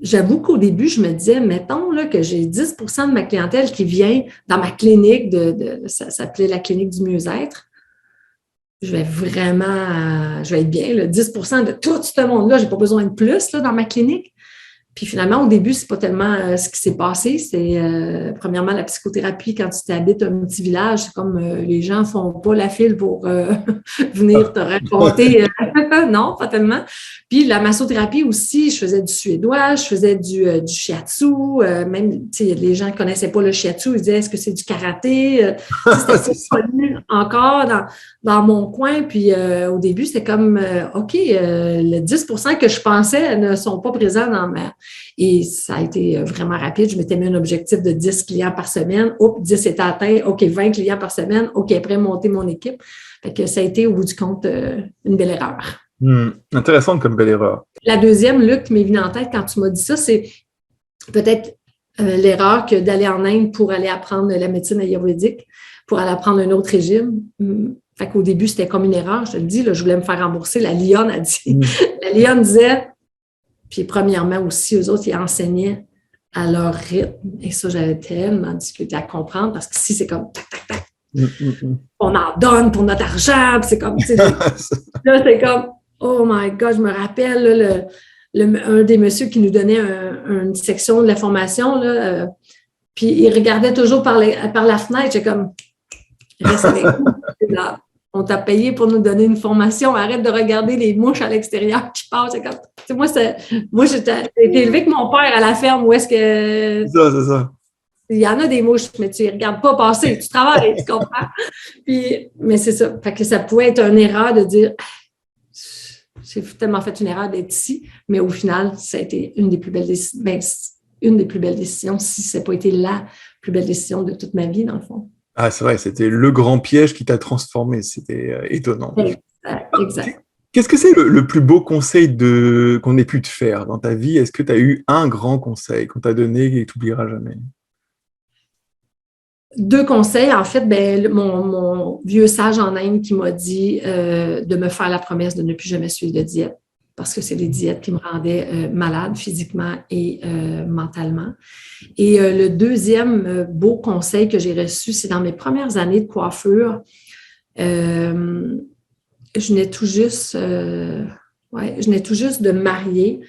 A: j'avoue qu'au début, je me disais, mettons là, que j'ai 10 de ma clientèle qui vient dans ma clinique, ça s'appelait la clinique du mieux-être. Je vais être bien. Là, 10 de tout ce monde-là, je n'ai pas besoin de plus là, dans ma clinique. Puis finalement, au début, c'est pas tellement ce qui s'est passé. C'est premièrement la psychothérapie quand tu t'habites un petit village. C'est comme les gens font pas la file pour venir te raconter. Non, pas tellement. Puis la massothérapie aussi, je faisais du suédois, je faisais du shiatsu. Même, les gens ne connaissaient pas le shiatsu, ils disaient est-ce que c'est du karaté? C'était pas connu encore dans mon coin. Puis au début, c'était comme OK, le 10 que je pensais ne sont pas présents dans ma. Et ça a été vraiment rapide. Je m'étais mis un objectif de 10 clients par semaine. Oups, 10 étaient atteints. OK, 20 clients par semaine. OK, après, monter mon équipe. Fait que ça a été, au bout du compte, une belle erreur.
B: Intéressante comme belle erreur.
A: La deuxième, Luc, qui m'est venue en tête quand tu m'as dit ça, c'est peut-être l'erreur que d'aller en Inde pour aller apprendre la médecine ayurvédique, pour aller apprendre un autre régime. Fait qu'au début, c'était comme une erreur. Je te le dis, là, je voulais me faire rembourser. La lionne a dit. La lionne disait... Puis, premièrement, aussi, eux autres, ils enseignaient à leur rythme. Et ça, j'avais tellement discuté à comprendre parce qu'ici, c'est comme tac, tac, tac. On en donne pour notre argent. Puis c'est comme, là, c'est comme, oh my God, je me rappelle, là, un des messieurs qui nous donnait une section de la formation, là, puis il regardait toujours par la fenêtre. J'ai comme, reste avec nous. On t'a payé pour nous donner une formation. Arrête de regarder les mouches à l'extérieur qui passent. Moi, j'ai été élevée avec mon père à la ferme où est-ce que...
B: C'est ça.
A: Il y en a des mouches, mais tu ne regardes pas passer. Tu travailles, tu comprends? Mais c'est ça. Fait que ça pouvait être une erreur de dire j'ai tellement fait une erreur d'être ici, mais au final, ça a été une des plus belles décisions. Une des plus belles décisions, si ça n'a pas été la plus belle décision de toute ma vie, dans le fond.
B: Ah, c'est vrai, c'était le grand piège qui t'a transformé. C'était étonnant.
A: Exact.
B: Qu'est-ce que c'est le plus beau conseil qu'on ait pu te faire dans ta vie? Est-ce que tu as eu un grand conseil qu'on t'a donné et que tu n'oublieras jamais?
A: 2 conseils. En fait, mon vieux sage en Inde qui m'a dit de me faire la promesse de ne plus jamais suivre de diète parce que c'est les diètes qui me rendaient malade physiquement et mentalement. Et le deuxième beau conseil que j'ai reçu, c'est dans mes premières années de coiffure. Je venais tout juste de me marier.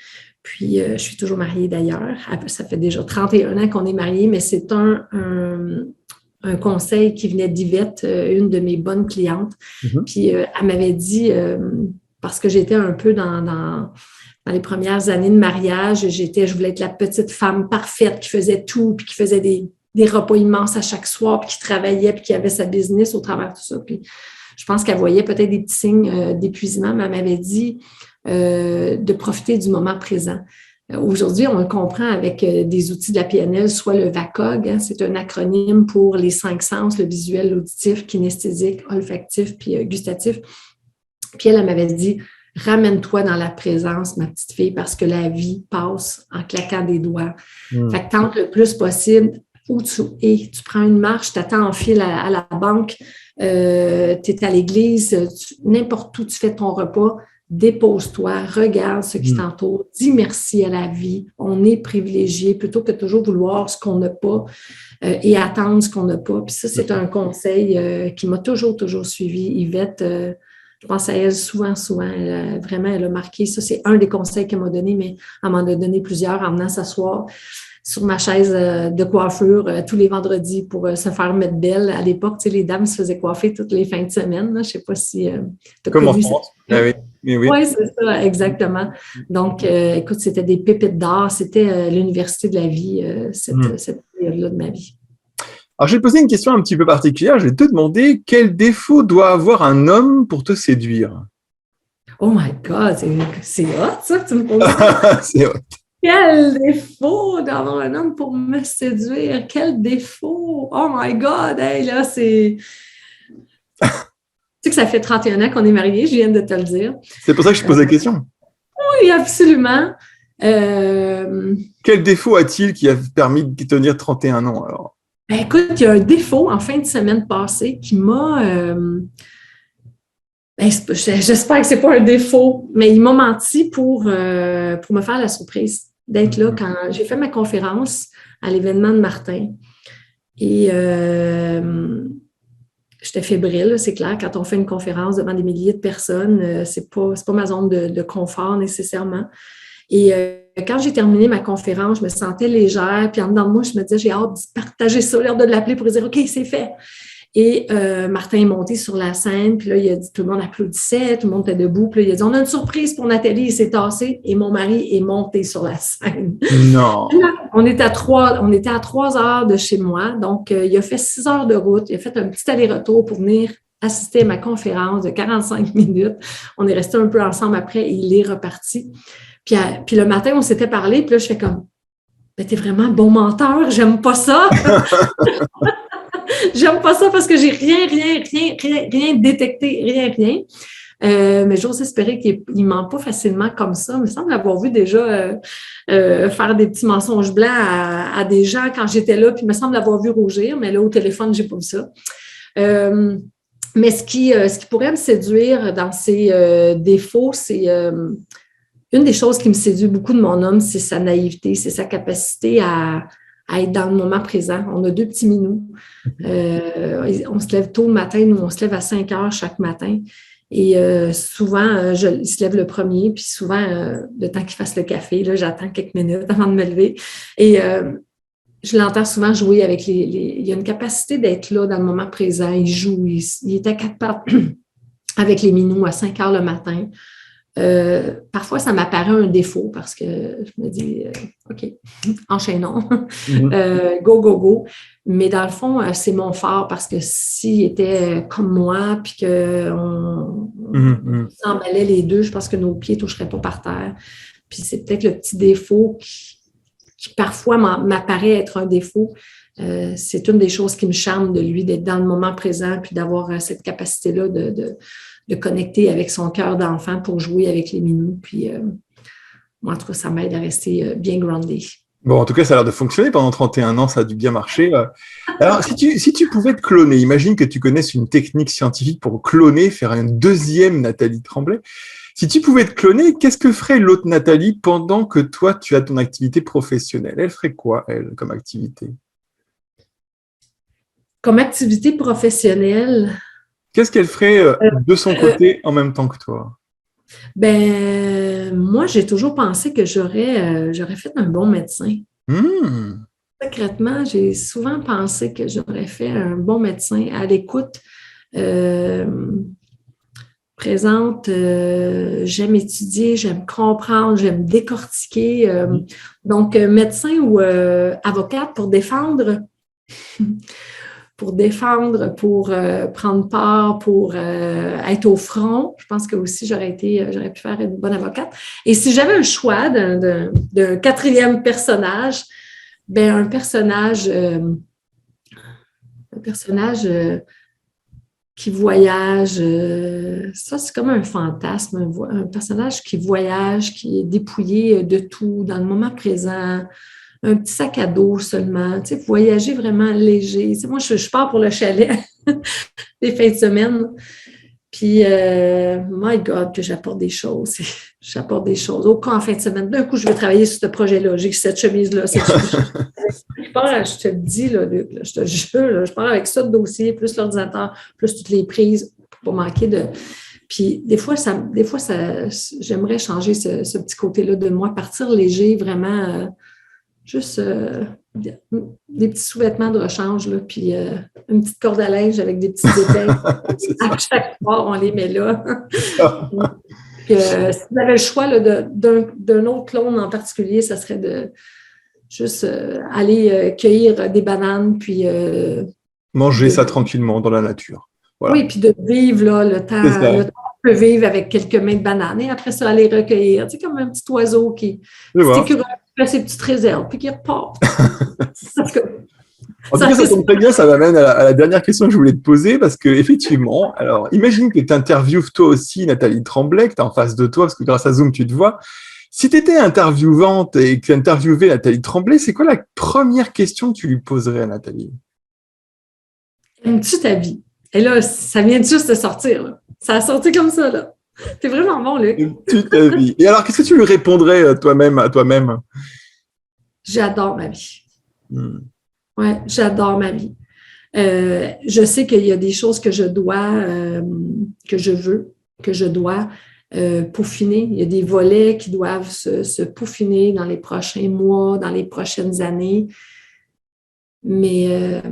A: Puis, je suis toujours mariée d'ailleurs. Ça fait déjà 31 ans qu'on est mariés, mais c'est un conseil qui venait d'Yvette, une de mes bonnes clientes. Puis, elle m'avait dit, parce que j'étais un peu dans les premières années de mariage, je voulais être la petite femme parfaite qui faisait tout, puis qui faisait des repas immenses à chaque soir, puis qui travaillait, puis qui avait sa business au travers de tout ça. Puis, je pense qu'elle voyait peut-être des petits signes d'épuisement, mais elle m'avait dit de profiter du moment présent. Aujourd'hui, on le comprend avec des outils de la PNL, soit le VACOG, c'est un acronyme pour les 5 sens, le visuel, l'auditif, kinesthésique, olfactif, puis gustatif. Puis elle m'avait dit, ramène-toi dans la présence, ma petite fille, parce que la vie passe en claquant des doigts. Fait que tente le plus possible où tu es. Tu prends une marche, tu attends en file à la banque, tu es à l'église, n'importe où tu fais ton repas, dépose-toi, regarde ce qui t'entoure, dis merci à la vie. On est privilégié plutôt que toujours vouloir ce qu'on n'a pas et attendre ce qu'on n'a pas. Puis ça, c'est un conseil qui m'a toujours suivi. Yvette, je pense à elle souvent. Elle a marqué. Ça, c'est un des conseils qu'elle m'a donné, mais elle m'en a donné plusieurs en venant s'asseoir sur ma chaise de coiffure tous les vendredis pour se faire mettre belle. À l'époque, tu sais, les dames se faisaient coiffer toutes les fins de semaine. Là. Je ne sais pas si tu as connu ça. Oui, c'est ça, exactement. Donc, écoute, c'était des pépites d'or. C'était l'université de la vie, cette période-là de ma vie.
B: Alors, je vais te poser une question un petit peu particulière. Je vais te demander quel défaut doit avoir un homme pour te séduire?
A: Oh my God, c'est hot, ça, que tu me poses.
B: C'est hot.
A: Quel défaut d'avoir un homme pour me séduire. Quel défaut. Oh my God. Hey, là, c'est... Tu sais que ça fait 31 ans qu'on est mariés, je viens de te le dire.
B: C'est pour ça que je pose la question.
A: Oui, absolument.
B: Quel défaut a-t-il qui a permis de tenir 31 ans alors?
A: Ben, écoute, il y a un défaut en fin de semaine passée qui m'a... j'espère que ce n'est pas un défaut, mais il m'a menti pour me faire la surprise d'être là quand j'ai fait ma conférence à l'événement de Martin. Et j'étais fébrile, c'est clair, quand on fait une conférence devant des milliers de personnes, c'est pas ma zone de confort nécessairement. Et quand j'ai terminé ma conférence, je me sentais légère, puis en dedans de moi, je me disais, j'ai hâte de partager ça, l'heure de l'appeler pour dire, OK, c'est fait. Et Martin est monté sur la scène, puis là, il a dit, tout le monde applaudissait, tout le monde était debout, puis là, il a dit, on a une surprise pour Nathalie, il s'est tassé, et mon mari est monté sur la scène.
B: Non.
A: Là, on était à 3 heures de chez moi, donc il a fait 6 heures de route, il a fait un petit aller-retour pour venir assister à ma conférence de 45 minutes. On est resté un peu ensemble après, et il est reparti. Puis le matin, on s'était parlé, puis là, je fais comme, ben, t'es vraiment un bon menteur, j'aime pas ça. J'aime pas ça parce que j'ai rien détecté, rien. Mais j'ose espérer qu'il ne ment pas facilement comme ça. Il me semble avoir vu déjà faire des petits mensonges blancs à des gens quand j'étais là, puis il me semble l'avoir vu rougir, mais là, au téléphone, j'ai pas vu ça. Mais ce qui pourrait me séduire dans ses défauts, c'est une des choses qui me séduit beaucoup de mon homme, c'est sa naïveté, c'est sa capacité à être dans le moment présent. On a 2 petits minous. On se lève tôt le matin, nous, on se lève à 5 heures chaque matin. Et souvent, il se lève le premier, puis souvent, le temps qu'il fasse le café, là, j'attends quelques minutes avant de me lever. Et je l'entends souvent jouer avec il y a une capacité d'être là dans le moment présent. Il joue, il est à 4 pattes avec les minous à 5 heures le matin. Parfois, ça m'apparaît un défaut parce que je me dis, OK, enchaînons, go. Mais dans le fond, c'est mon fort parce que s'il était comme moi puis qu'on s'emballait les deux, je pense que nos pieds ne toucheraient pas par terre. Puis c'est peut-être le petit défaut qui parfois m'apparaît être un défaut. C'est une des choses qui me charme de lui, d'être dans le moment présent puis d'avoir cette capacité-là de connecter avec son cœur d'enfant pour jouer avec les minous. Puis, moi, en tout cas, ça m'aide à rester bien groundé.
B: Bon, en tout cas, ça a l'air de fonctionner pendant 31 ans, ça a dû bien marcher. Alors, si tu pouvais te cloner, imagine que tu connaisses une technique scientifique pour cloner, faire une deuxième Nathalie Tremblay. Si tu pouvais te cloner, qu'est-ce que ferait l'autre Nathalie pendant que toi, tu as ton activité professionnelle? Elle ferait quoi, elle, comme activité?
A: Comme activité professionnelle?
B: Qu'est-ce qu'elle ferait de son côté en même temps que toi?
A: Ben, moi, j'ai toujours pensé que j'aurais fait un bon médecin. Secrètement, j'ai souvent pensé que j'aurais fait un bon médecin à l'écoute, présente, j'aime étudier, j'aime comprendre, j'aime décortiquer. Donc, médecin ou avocate pour défendre. Pour prendre part, pour être au front. Je pense que aussi j'aurais pu faire une bonne avocate. Et si j'avais un choix d'un 4e personnage, ben un personnage qui voyage, ça c'est comme un fantasme, un personnage qui voyage, qui est dépouillé de tout, dans le moment présent, un petit sac à dos seulement, tu sais, voyager vraiment léger. Tu sais, moi, je pars pour le chalet des fins de semaine. Puis, my God, que j'apporte des choses. J'apporte des choses. Au cas, en fin de semaine, d'un coup, je vais travailler sur ce projet-là. J'ai cette chemise-là. Je te le dis, là, je te jure, là, je pars avec ça de dossier, plus l'ordinateur, plus toutes les prises pour pas manquer de... Puis des fois, j'aimerais changer ce petit côté-là de moi, partir léger, vraiment... Juste des petits sous-vêtements de rechange, là, puis une petite corde à linge avec des petits détails. À chaque fois, on les met là. Puis, si vous avez le choix là, d'un autre clone en particulier, ça serait de juste aller cueillir des bananes, puis...
B: manger ça tranquillement dans la nature. Voilà.
A: Oui, puis de vivre là, le temps qu'on peut vivre avec quelques mains de bananes. Et après ça, aller recueillir. Tu sais, comme un petit oiseau qui écureuil fait ses petites réserves, puis qu'il repart. Parce que,
B: En tout cas, ça tombe très bien, ça m'amène à la dernière question que je voulais te poser, parce que effectivement, alors imagine que tu interviewes toi aussi Nathalie Tremblay, que tu es en face de toi, parce que grâce à Zoom, tu te vois. Si tu étais interviewante et que tu interviewais Nathalie Tremblay, c'est quoi la première question que tu lui poserais à Nathalie?
A: aimes-tu ta vie? Et là, ça vient juste de sortir. Là. Ça a sorti comme ça. Là. T'es vraiment bon, Luc.
B: Aimes-tu ta vie? Et alors, qu'est-ce que tu lui répondrais toi-même à toi-même?
A: J'adore ma vie. Ouais, j'adore ma vie. Je sais qu'il y a des choses que je dois, que je veux, que je dois peaufiner. Il y a des volets qui doivent se peaufiner dans les prochains mois, dans les prochaines années. Mais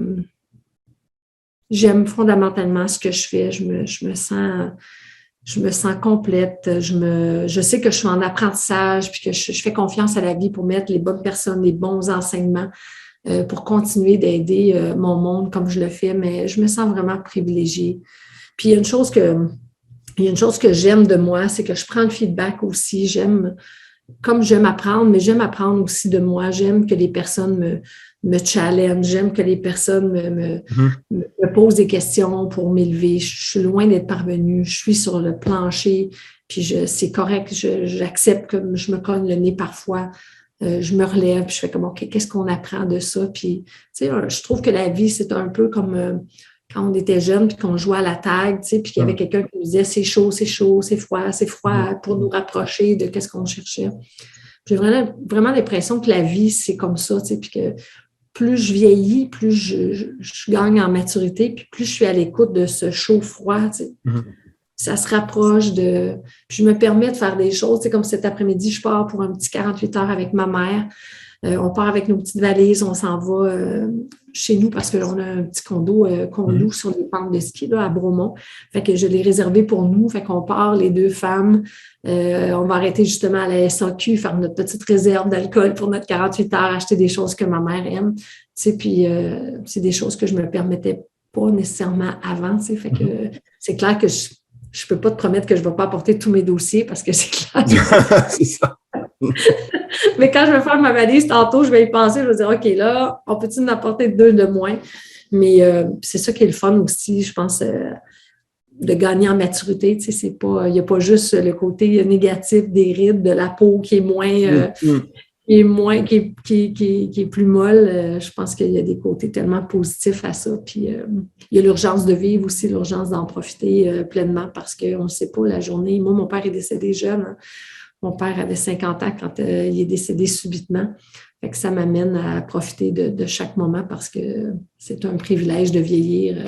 A: j'aime fondamentalement ce que je fais. Je me sens complète. Je sais que je suis en apprentissage puis que je fais confiance à la vie pour mettre les bonnes personnes, les bons enseignements pour continuer d'aider mon monde comme je le fais, mais je me sens vraiment privilégiée. Puis il y a une chose que j'aime de moi, c'est que je prends le feedback aussi. Comme j'aime apprendre, mais j'aime apprendre aussi de moi. J'aime que les personnes me challenge, j'aime que les personnes me posent des questions pour m'élever. Je suis loin d'être parvenue, je suis sur le plancher, puis c'est correct, j'accepte que je me cogne le nez parfois. Je me relève, puis je fais comme, OK, qu'est-ce qu'on apprend de ça? Puis, tu sais, je trouve que la vie, c'est un peu comme quand on était jeune, puis qu'on jouait à la tag, tu sais, puis qu'il y avait quelqu'un qui nous disait, c'est chaud, c'est froid, pour nous rapprocher de qu'est-ce qu'on cherchait. J'ai vraiment l'impression que la vie, c'est comme ça, tu sais, puis que plus je vieillis, plus je gagne en maturité, puis plus je suis à l'écoute de ce chaud-froid, tu sais. Ça se rapproche de... Puis je me permets de faire des choses. Tu sais, comme cet après-midi, je pars pour un petit 48 heures avec ma mère. On part avec nos petites valises, on s'en va chez nous parce qu'on a un petit condo qu'on loue sur les pentes de ski là, à Bromont. Fait que je l'ai réservé pour nous. Fait qu'on part, les deux femmes. On va arrêter justement à la SAQ, faire notre petite réserve d'alcool pour notre 48 heures, acheter des choses que ma mère aime. Tu sais, puis c'est des choses que je me permettais pas nécessairement avant. Tu sais. Fait que c'est clair que je peux pas te promettre que je vais pas apporter tous mes dossiers parce que c'est clair.
B: C'est ça.
A: Mais quand je vais faire ma valise, tantôt, je vais y penser, je vais dire, OK, là, on peut-tu en apporter 2 de moins? Mais c'est ça qui est le fun aussi, je pense, de gagner en maturité. Tu sais, c'est pas, il n'y a pas juste le côté négatif des rides, de la peau qui est moins, qui est plus molle. Je pense qu'il y a des côtés tellement positifs à ça. Puis il y a l'urgence de vivre aussi, l'urgence d'en profiter pleinement parce qu'on ne sait pas la journée. Moi, mon père est décédé jeune. Hein. Mon père avait 50 ans quand il est décédé subitement. Fait que ça m'amène à profiter de chaque moment parce que c'est un privilège de vieillir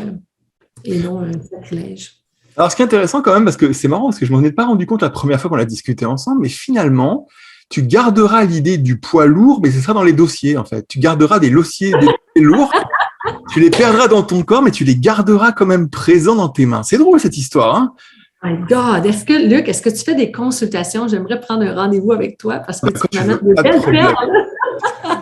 A: et non un sacrilège.
B: Alors, ce qui est intéressant quand même, parce que c'est marrant, parce que je m'en ai pas rendu compte la première fois qu'on a discuté ensemble, mais finalement, tu garderas l'idée du poids lourd, mais ce sera dans les dossiers, en fait. Tu garderas des dossiers lourds, tu les perdras dans ton corps, mais tu les garderas quand même présents dans tes mains. C'est drôle, cette histoire, hein?
A: My God! Luc, est-ce que tu fais des consultations? J'aimerais prendre un rendez-vous avec toi parce que tu m'amènes de belles perles.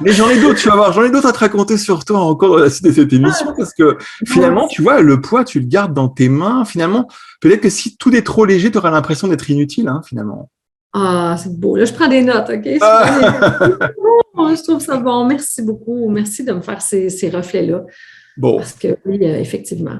B: Mais j'en ai d'autres, tu vas voir, j'en ai d'autres à te raconter sur toi encore à la suite de cette émission parce que finalement, tu vois, le poids, tu le gardes dans tes mains. Finalement, peut-être que si tout est trop léger, tu auras l'impression d'être inutile, hein, finalement.
A: Ah, c'est beau. Là, je prends des notes, OK? Je trouve ça bon. Merci beaucoup. Merci de me faire ces reflets-là.
B: Bon.
A: Parce que oui, effectivement.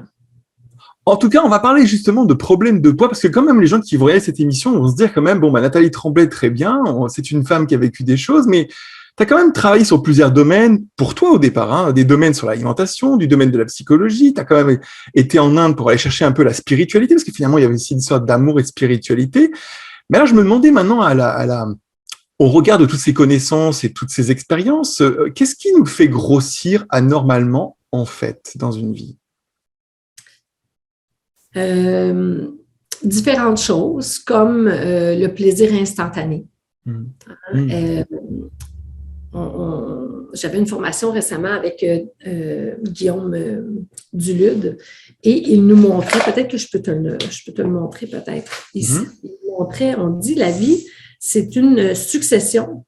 B: En tout cas, on va parler justement de problèmes de poids, parce que quand même, les gens qui voyaient cette émission vont se dire quand même, bon, Nathalie Tremblay, très bien, c'est une femme qui a vécu des choses, mais tu as quand même travaillé sur plusieurs domaines, pour toi au départ, hein, des domaines sur l'alimentation, du domaine de la psychologie, tu as quand même été en Inde pour aller chercher un peu la spiritualité, parce que finalement, il y avait aussi une histoire d'amour et de spiritualité. Mais là, je me demandais maintenant, au regard de toutes ces connaissances et toutes ces expériences, qu'est-ce qui nous fait grossir anormalement, en fait, dans une vie?
A: Différentes choses, comme le plaisir instantané. J'avais une formation récemment avec Guillaume Dulude et il nous montrait, peut-être que je peux te le montrer peut-être ici, il nous montrait, on dit la vie, c'est une succession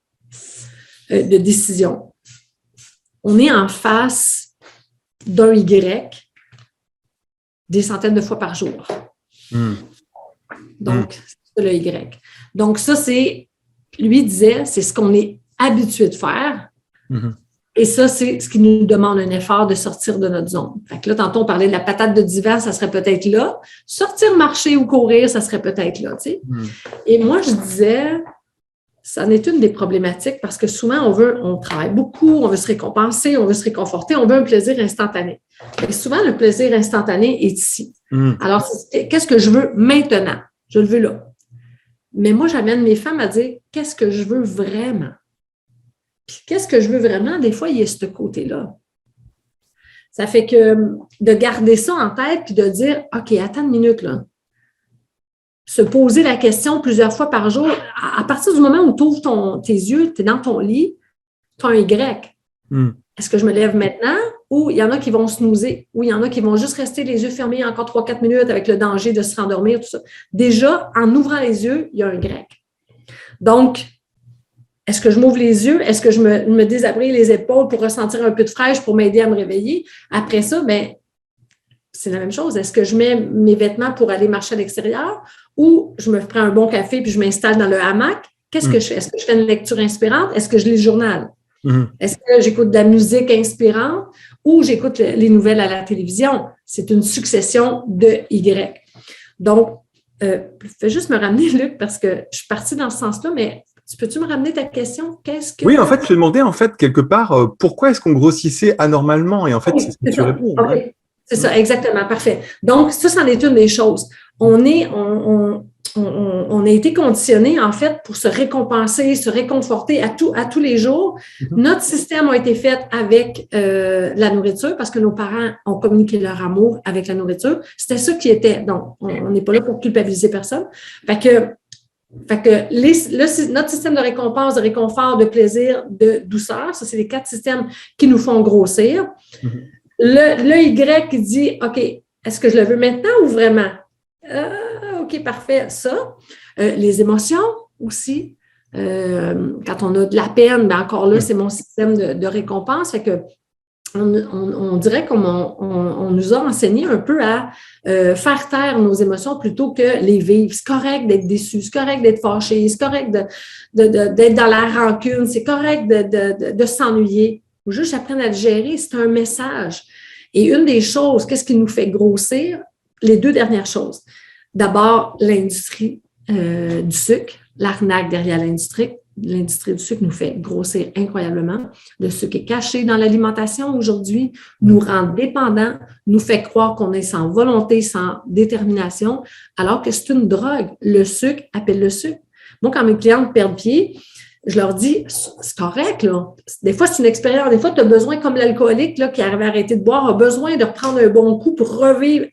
A: de décisions. On est en face d'un Y des centaines de fois par jour. Donc, c'est le Y. Donc, ça, lui disait, c'est ce qu'on est habitués de faire.
B: Mm-hmm.
A: Et ça, c'est ce qui nous demande un effort de sortir de notre zone. Fait que là, tantôt, on parlait de la patate de divan, ça serait peut-être là. Sortir marcher ou courir, ça serait peut-être là, tu sais. Et moi, je disais, ça en est une des problématiques parce que souvent, on travaille beaucoup, on veut se récompenser, on veut se réconforter, on veut un plaisir instantané. Et souvent, le plaisir instantané est ici. Alors, qu'est-ce que je veux maintenant? Je le veux là. Mais moi, j'amène mes femmes à dire, qu'est-ce que je veux vraiment? Puis, qu'est-ce que je veux vraiment? Des fois, il y a ce côté-là. Ça fait que de garder ça en tête puis de dire, OK, attends une minute, là. Se poser la question plusieurs fois par jour. À partir du moment où tu ouvres tes yeux, tu es dans ton lit, tu as un Y. Est-ce que je me lève maintenant? Ou il y en a qui vont snoozer? Ou il y en a qui vont juste rester les yeux fermés encore 3-4 minutes avec le danger de se rendormir, tout ça. Déjà, en ouvrant les yeux, il y a un Y. Donc, est-ce que je m'ouvre les yeux? Est-ce que je me désabrise les épaules pour ressentir un peu de fraîche pour m'aider à me réveiller? Après ça, bien, c'est la même chose. Est-ce que je mets mes vêtements pour aller marcher à l'extérieur ou je me prends un bon café puis je m'installe dans le hamac? Qu'est-ce que je fais? Est-ce que je fais une lecture inspirante? Est-ce que je lis le journal? Est-ce que j'écoute de la musique inspirante ou j'écoute les nouvelles à la télévision? C'est une succession de Y. Donc, fais juste me ramener, Luc, parce que je suis partie dans ce sens-là, mais peux-tu me ramener ta question?
B: Oui, en fait, je te demandais, quelque part, pourquoi est-ce qu'on grossissait anormalement? Et en fait, c'est ce que tu réponds.
A: Okay. Ouais. C'est ça, exactement, parfait. Donc, ça, c'en est une des choses. On a été conditionnés, en fait, pour se récompenser, se réconforter à tous les jours. Notre système a été fait avec la nourriture parce que nos parents ont communiqué leur amour avec la nourriture. C'était ça qui était. Donc, on n'est pas là pour culpabiliser personne. Fait que notre système de récompense, de réconfort, de plaisir, de douceur, ça, c'est les 4 systèmes qui nous font grossir. Le Y qui dit, OK, est-ce que je le veux maintenant ou vraiment? OK, parfait, ça. Les émotions aussi. Quand on a de la peine, bien encore là, c'est mon système de récompense. Fait que on dirait qu'on nous a enseigné un peu à faire taire nos émotions plutôt que les vivre. C'est correct d'être déçu, c'est correct d'être fâché, c'est correct d'être dans la rancune, c'est correct de s'ennuyer. Il faut juste apprendre à le gérer, c'est un message. Et une des choses, qu'est-ce qui nous fait grossir? Les 2 dernières choses. D'abord, l'industrie du sucre, l'arnaque derrière l'industrie. L'industrie du sucre nous fait grossir incroyablement. Le sucre est caché dans l'alimentation aujourd'hui, nous rend dépendants, nous fait croire qu'on est sans volonté, sans détermination, alors que c'est une drogue. Le sucre appelle le sucre. Moi, quand mes clientes perdent pied, je leur dis, c'est correct, là. Des fois, c'est une expérience. Des fois, tu as besoin, comme l'alcoolique là, qui arrive à arrêter de boire, a besoin de reprendre un bon coup pour revivre,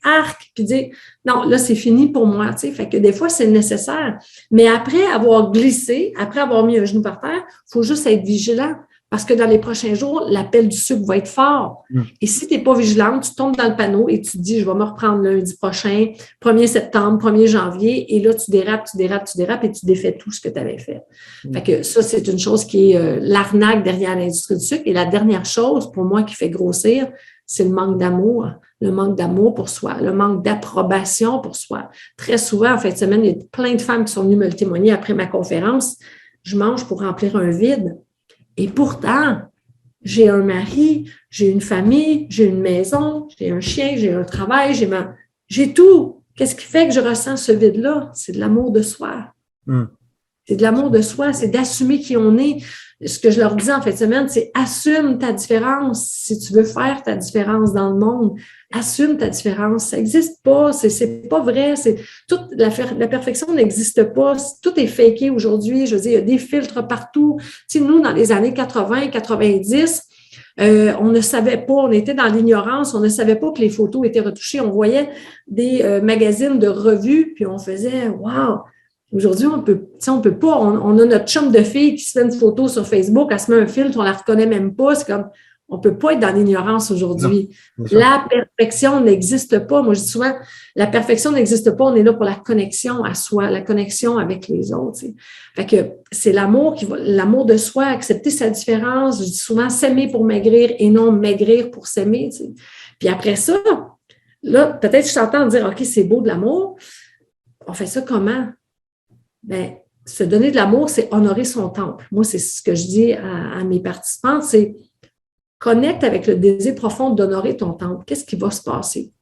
A: puis dire, non, là, c'est fini pour moi. Tu sais. Fait que des fois, c'est nécessaire. Mais après avoir glissé, après avoir mis un genou par terre, il faut juste être vigilant. Parce que dans les prochains jours, l'appel du sucre va être fort. Et si tu n'es pas vigilante, tu tombes dans le panneau et tu te dis, je vais me reprendre lundi prochain, 1er septembre, 1er janvier, et là, tu dérapes et tu défais tout ce que tu avais fait. Fait que ça, c'est une chose qui est l'arnaque derrière l'industrie du sucre. Et la dernière chose, pour moi, qui fait grossir, c'est le manque d'amour. Le manque d'amour pour soi, le manque d'approbation pour soi. Très souvent, en fin de semaine, il y a plein de femmes qui sont venues me le témoigner après ma conférence. Je mange pour remplir un vide. Et pourtant, j'ai un mari, j'ai une famille, j'ai une maison, j'ai un chien, j'ai un travail, j'ai tout. Qu'est-ce qui fait que je ressens ce vide-là? C'est de l'amour de soi. C'est de l'amour de soi, c'est d'assumer qui on est. Ce que je leur dis en fin de semaine, c'est assume ta différence. Si tu veux faire ta différence dans le monde, assume ta différence. Ça n'existe pas, c'est pas vrai. La perfection n'existe pas. Tout est faké aujourd'hui. Je veux dire, il y a des filtres partout. Tu sais, nous, dans les années 80, 90, on ne savait pas, on était dans l'ignorance, on ne savait pas que les photos étaient retouchées. On voyait des magazines de revues, puis on faisait « wow ». Aujourd'hui, on peut pas. On a notre chum de fille qui se fait une photo sur Facebook, elle se met un filtre, on la reconnaît même pas. C'est comme, on peut pas être dans l'ignorance aujourd'hui. La perfection n'existe pas. Moi, je dis souvent, la perfection n'existe pas. On est là pour la connexion à soi, la connexion avec les autres. T'sais. Fait que c'est l'amour l'amour de soi, accepter sa différence. Je dis souvent, s'aimer pour maigrir et non maigrir pour s'aimer. T'sais. Puis après ça, là, peut-être je t'entends dire, OK, c'est beau de l'amour. On fait ça comment? Ben, se donner de l'amour, c'est honorer son temple. Moi, c'est ce que je dis à mes participants, c'est connecte avec le désir profond d'honorer ton temple. Qu'est-ce qui va se passer?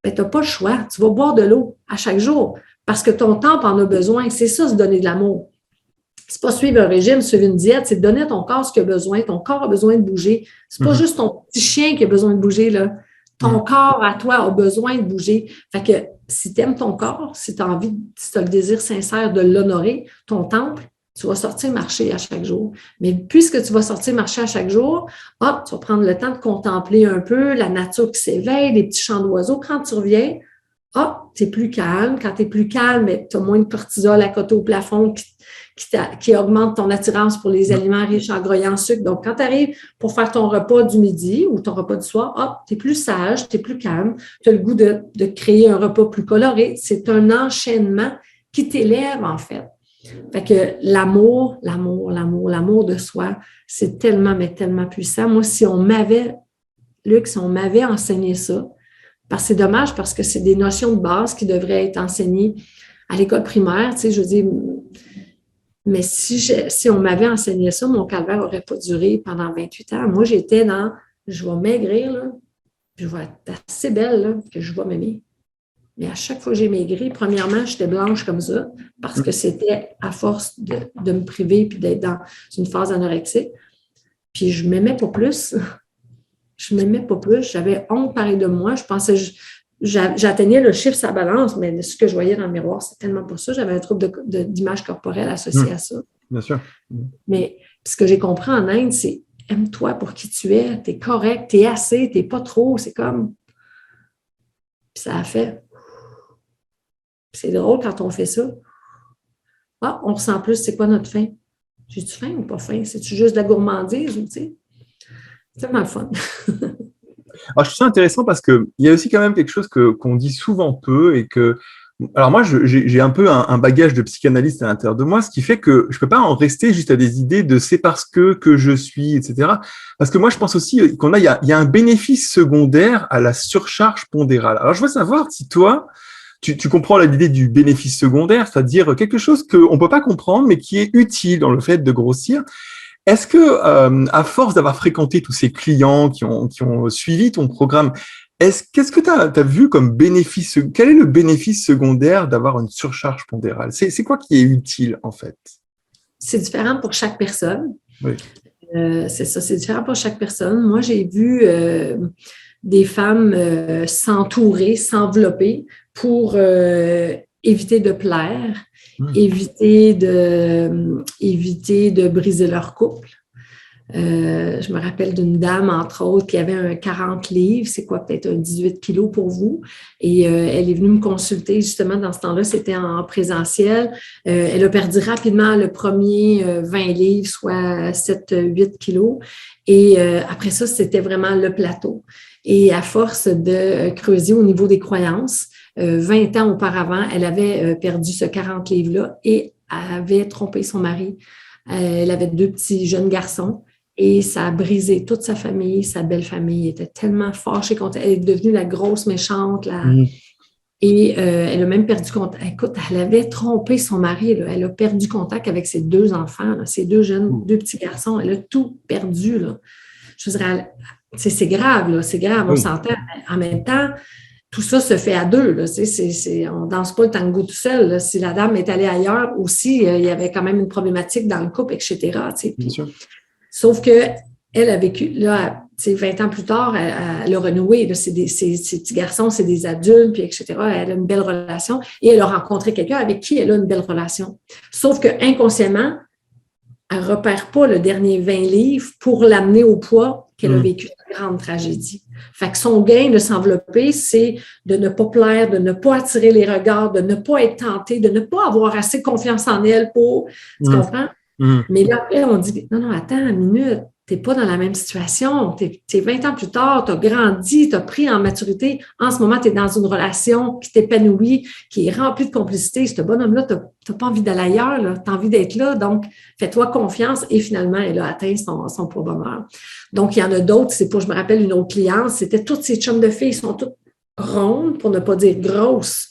A: Ben, tu n'as pas le choix. Tu vas boire de l'eau à chaque jour parce que ton temple en a besoin. C'est ça, se donner de l'amour. C'est pas suivre un régime, suivre une diète, c'est de donner à ton corps ce qu'il a besoin. Ton corps a besoin de bouger. C'est pas juste ton petit chien qui a besoin de bouger, là. Ton corps à toi a besoin de bouger. Fait que si tu aimes ton corps, si tu as envie, si tu as le désir sincère de l'honorer, ton temple, tu vas sortir marcher à chaque jour. Mais puisque tu vas sortir marcher à chaque jour, tu vas prendre le temps de contempler un peu la nature qui s'éveille, les petits chants d'oiseaux. Quand tu reviens, tu es plus calme. Quand tu es plus calme, tu as moins de cortisol à côté au plafond qui augmente ton attirance pour les aliments riches en gras et en sucre. Donc, quand tu arrives pour faire ton repas du midi ou ton repas du soir, tu es plus sage, tu es plus calme, tu as le goût de créer un repas plus coloré. C'est un enchaînement qui t'élève, en fait. Fait que l'amour de soi, c'est tellement, mais tellement puissant. Moi, si on m'avait enseigné ça, parce que c'est dommage parce que c'est des notions de base qui devraient être enseignées à l'école primaire, tu sais, je veux dire, mais si on m'avait enseigné ça, mon calvaire n'aurait pas duré pendant 28 ans. Moi, j'étais dans, je vais maigrir, là, puis je vais être assez belle, là, que je vais m'aimer. Mais à chaque fois que j'ai maigri, premièrement, j'étais blanche comme ça, parce que c'était à force de me priver puis d'être dans une phase anorexique. Puis je ne m'aimais pas plus. Je ne m'aimais pas plus. J'avais honte pareil de moi. Je pensais, j'atteignais le chiffre sa balance, mais ce que je voyais dans le miroir, c'est tellement pas ça. J'avais un trouble d'image corporelle associé à ça.
B: Bien sûr.
A: Mais ce que j'ai compris en Inde, c'est aime-toi pour qui tu es. Tu es correct, tu es assez, tu n'es pas trop. C'est comme... Puis ça a fait... C'est drôle quand on fait ça. On ressent plus, c'est quoi notre faim? J'ai-tu faim ou pas faim? C'est-tu juste de la gourmandise ou, tu sais? C'est tellement le fun.
B: Alors, je trouve ça intéressant parce qu'il y a aussi quand même quelque chose qu'on dit souvent peu et que... Alors moi, j'ai un peu un bagage de psychanalyste à l'intérieur de moi, ce qui fait que je peux pas en rester juste à des idées de c'est parce que je suis, etc. Parce que moi, je pense aussi il y a un bénéfice secondaire à la surcharge pondérale. Alors, je veux savoir si toi... Tu comprends l'idée du bénéfice secondaire, c'est-à-dire quelque chose qu'on ne peut pas comprendre, mais qui est utile dans le fait de grossir. Est-ce que, à force d'avoir fréquenté tous ces clients qui ont suivi ton programme, qu'est-ce que tu as vu comme bénéfice? Quel est le bénéfice secondaire d'avoir une surcharge pondérale? C'est quoi qui est utile, en fait?
A: C'est différent pour chaque personne.
B: Oui.
A: C'est ça, c'est différent pour chaque personne. Moi, j'ai vu des femmes s'entourer, s'envelopper pour éviter de plaire, éviter de briser leur couple. Je me rappelle d'une dame, entre autres, qui avait un 40 livres, c'est quoi, peut-être un 18 kilos pour vous. Et elle est venue me consulter, justement, dans ce temps-là, c'était en présentiel. Elle a perdu rapidement le premier 20 livres, soit 7-8 kilos. Et après ça, c'était vraiment le plateau. Et à force de creuser au niveau des croyances, 20 ans auparavant, elle avait perdu ce 40 livres-là et avait trompé son mari. Elle avait 2 petits jeunes garçons. Et ça a brisé toute sa famille, sa belle famille. Elle était tellement fâchée contre elle. Elle est devenue la grosse méchante. Et elle a même perdu contact. Écoute, elle avait trompé son mari. Là. Elle a perdu contact avec ses 2 enfants, là, ses 2 petits garçons. Elle a tout perdu. Là. Je veux dire, c'est grave, là, c'est grave. On s'entend. En même temps, tout ça se fait à 2. Là. On ne danse pas le tango tout seul. Là. Si la dame est allée ailleurs aussi, il y avait quand même une problématique dans le couple, etc. Bien sûr. Sauf qu'elle a vécu, là, 20 ans plus tard, elle a renoué. Là, ses petits garçons, c'est des adultes, puis etc. Elle a une belle relation et elle a rencontré quelqu'un avec qui elle a une belle relation. Sauf qu'inconsciemment, elle ne repère pas le dernier 20 livres pour l'amener au poids qu'elle a vécu une grande tragédie. Fait que son gain de s'envelopper, c'est de ne pas plaire, de ne pas attirer les regards, de ne pas être tentée, de ne pas avoir assez confiance en elle pour... Tu comprends? Mais là, après, on dit, non, attends une minute, tu n'es pas dans la même situation. Tu es 20 ans plus tard, tu as grandi, tu as pris en maturité. En ce moment, tu es dans une relation qui t'épanouit, qui est remplie de complicité. Ce bonhomme-là, tu n'as pas envie d'aller ailleurs, tu as envie d'être là. Donc, fais-toi confiance. Et finalement, elle a atteint son poids bonheur. Donc, il y en a d'autres. Je me rappelle une autre cliente, c'était toutes ces chums de filles, ils sont toutes rondes, pour ne pas dire grosses.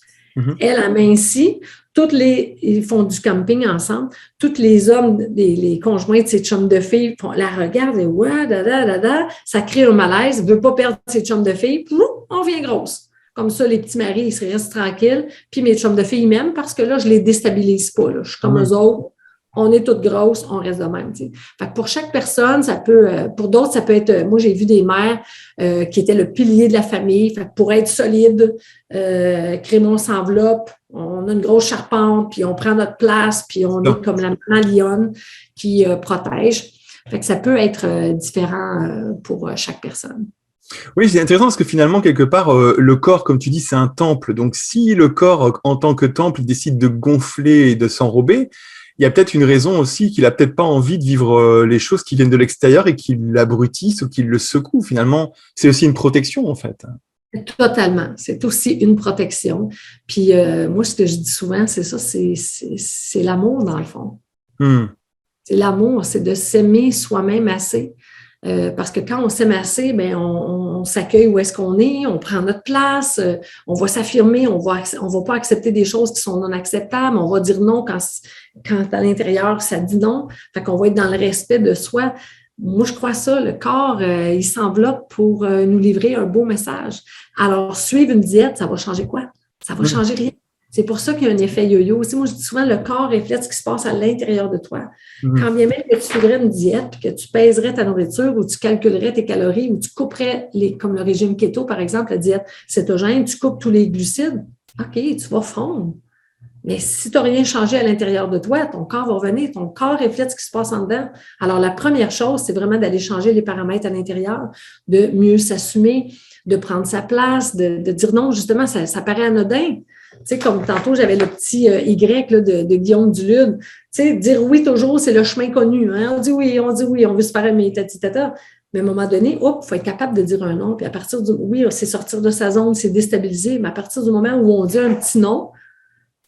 A: Elle a minci. Ils font du camping ensemble. Tous les hommes, les conjoints de ses chums de filles la regardent et ouais, ça crée un malaise. Il ne veut pas perdre ses chums de filles. On vient grosse. Comme ça, les petits maris, ils se restent tranquilles. Puis mes chums de filles, ils m'aiment parce que là, je les déstabilise pas. Là. Je suis comme eux autres. On est toutes grosses, on reste de même. Fait que pour chaque personne, ça peut, pour d'autres, ça peut être, moi j'ai vu des mères qui étaient le pilier de la famille. Fait que pour être solide, Crémon s'enveloppe, on a une grosse charpente, puis on prend notre place, puis on est comme la maman lionne qui protège. Fait que ça peut être différent pour chaque personne.
B: Oui, c'est intéressant parce que finalement, quelque part, le corps, comme tu dis, c'est un temple. Donc, si le corps, en tant que temple, décide de gonfler et de s'enrober, il y a peut-être une raison aussi qu'il a peut-être pas envie de vivre les choses qui viennent de l'extérieur et qui l'abrutissent ou qui le secouent. Finalement, c'est aussi une protection, en fait.
A: Totalement. C'est aussi une protection. Puis, moi, ce que je dis souvent, c'est ça, c'est l'amour, dans le fond. C'est l'amour, c'est de s'aimer soi-même assez. Parce que quand on s'aime assez, ben on s'accueille où est-ce qu'on est, on prend notre place, on va s'affirmer, on va pas accepter des choses qui sont non acceptables, on va dire non quand à l'intérieur ça dit non. Fait qu'on va être dans le respect de soi. Moi, je crois ça, le corps, il s'enveloppe pour nous livrer un beau message. Alors, suivre une diète, ça va changer quoi? Ça va changer rien. C'est pour ça qu'il y a un effet yo-yo. Aussi, moi, je dis souvent, le corps reflète ce qui se passe à l'intérieur de toi. Quand bien même que tu suivrais une diète, puis que tu pèserais ta nourriture, ou tu calculerais tes calories, ou tu couperais, comme le régime keto, par exemple, la diète cétogène, tu coupes tous les glucides, OK, tu vas fondre. Mais si tu n'as rien changé à l'intérieur de toi, ton corps va revenir, ton corps reflète ce qui se passe en dedans. Alors, la première chose, c'est vraiment d'aller changer les paramètres à l'intérieur, de mieux s'assumer, de prendre sa place, de dire non, justement, ça paraît anodin. Tu sais, comme tantôt, j'avais le petit Y là, de Guillaume Dulude. Tu sais, dire oui toujours, c'est le chemin connu. Hein? On dit oui, on veut se faire aimer, tata. Mais à un moment donné, il faut être capable de dire un non. Puis à partir du oui, c'est sortir de sa zone, c'est déstabiliser. Mais à partir du moment où on dit un petit non,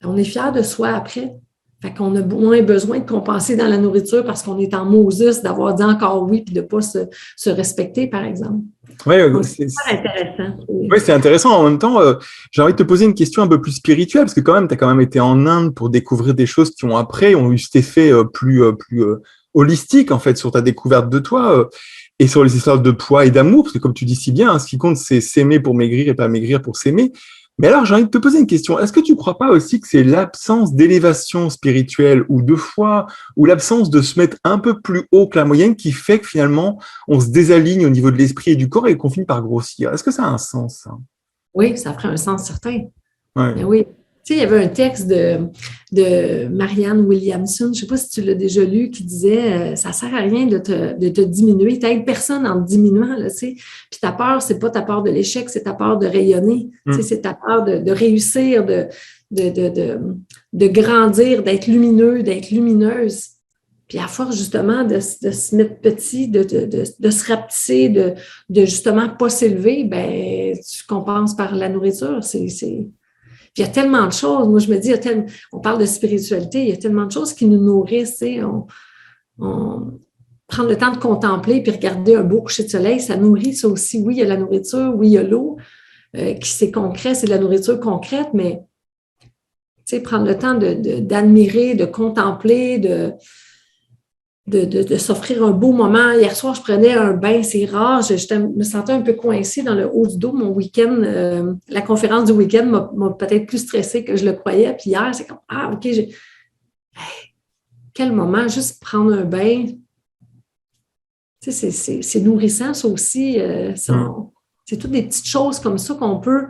A: on est fier de soi après. Fait qu'on a moins besoin de compenser dans la nourriture parce qu'on est en Moses d'avoir dit encore oui puis de ne pas se respecter, par exemple.
B: Oui,
A: c'est intéressant.
B: Oui, c'est intéressant. En même temps, j'ai envie de te poser une question un peu plus spirituelle parce que quand même, tu as quand même été en Inde pour découvrir des choses qui ont eu cet effet plus holistique en fait sur ta découverte de toi et sur les histoires de poids et d'amour parce que comme tu dis si bien, hein, ce qui compte c'est s'aimer pour maigrir et pas maigrir pour s'aimer. Mais alors, j'ai envie de te poser une question. Est-ce que tu ne crois pas aussi que c'est l'absence d'élévation spirituelle ou de foi ou l'absence de se mettre un peu plus haut que la moyenne qui fait que finalement, on se désaligne au niveau de l'esprit et du corps et qu'on finit par grossir? Est-ce que ça a un sens, ça?
A: Oui, ça ferait un sens certain.
B: Ouais.
A: Mais oui. Tu sais, il y avait un texte de Marianne Williamson, je ne sais pas si tu l'as déjà lu, qui disait ça ne sert à rien de te diminuer. Tu n'aides personne en te diminuant. Là, tu sais. Puis ta peur, ce n'est pas ta peur de l'échec, c'est ta peur de rayonner. Tu sais, c'est ta peur de réussir, de grandir, d'être lumineux, d'être lumineuse. Puis à force justement de se mettre petit, de se rapetisser, de justement pas s'élever, ben tu compenses par la nourriture. Puis il y a tellement de choses. Moi, je me dis, on parle de spiritualité, il y a tellement de choses qui nous nourrissent. Tu sais, on prendre le temps de contempler puis regarder un beau coucher de soleil, ça nourrit ça aussi. Oui, il y a la nourriture, oui, il y a l'eau, qui c'est concret, c'est de la nourriture concrète, mais tu sais, prendre le temps d'admirer, de contempler, de s'offrir un beau moment. Hier soir, je prenais un bain, c'est rare, je me sentais un peu coincée dans le haut du dos. Mon week-end, la conférence du week-end m'a peut-être plus stressée que je le croyais. Puis hier, c'est comme, OK, quel moment, juste prendre un bain. Tu sais, c'est nourrissant, ça aussi. C'est toutes des petites choses comme ça qu'on peut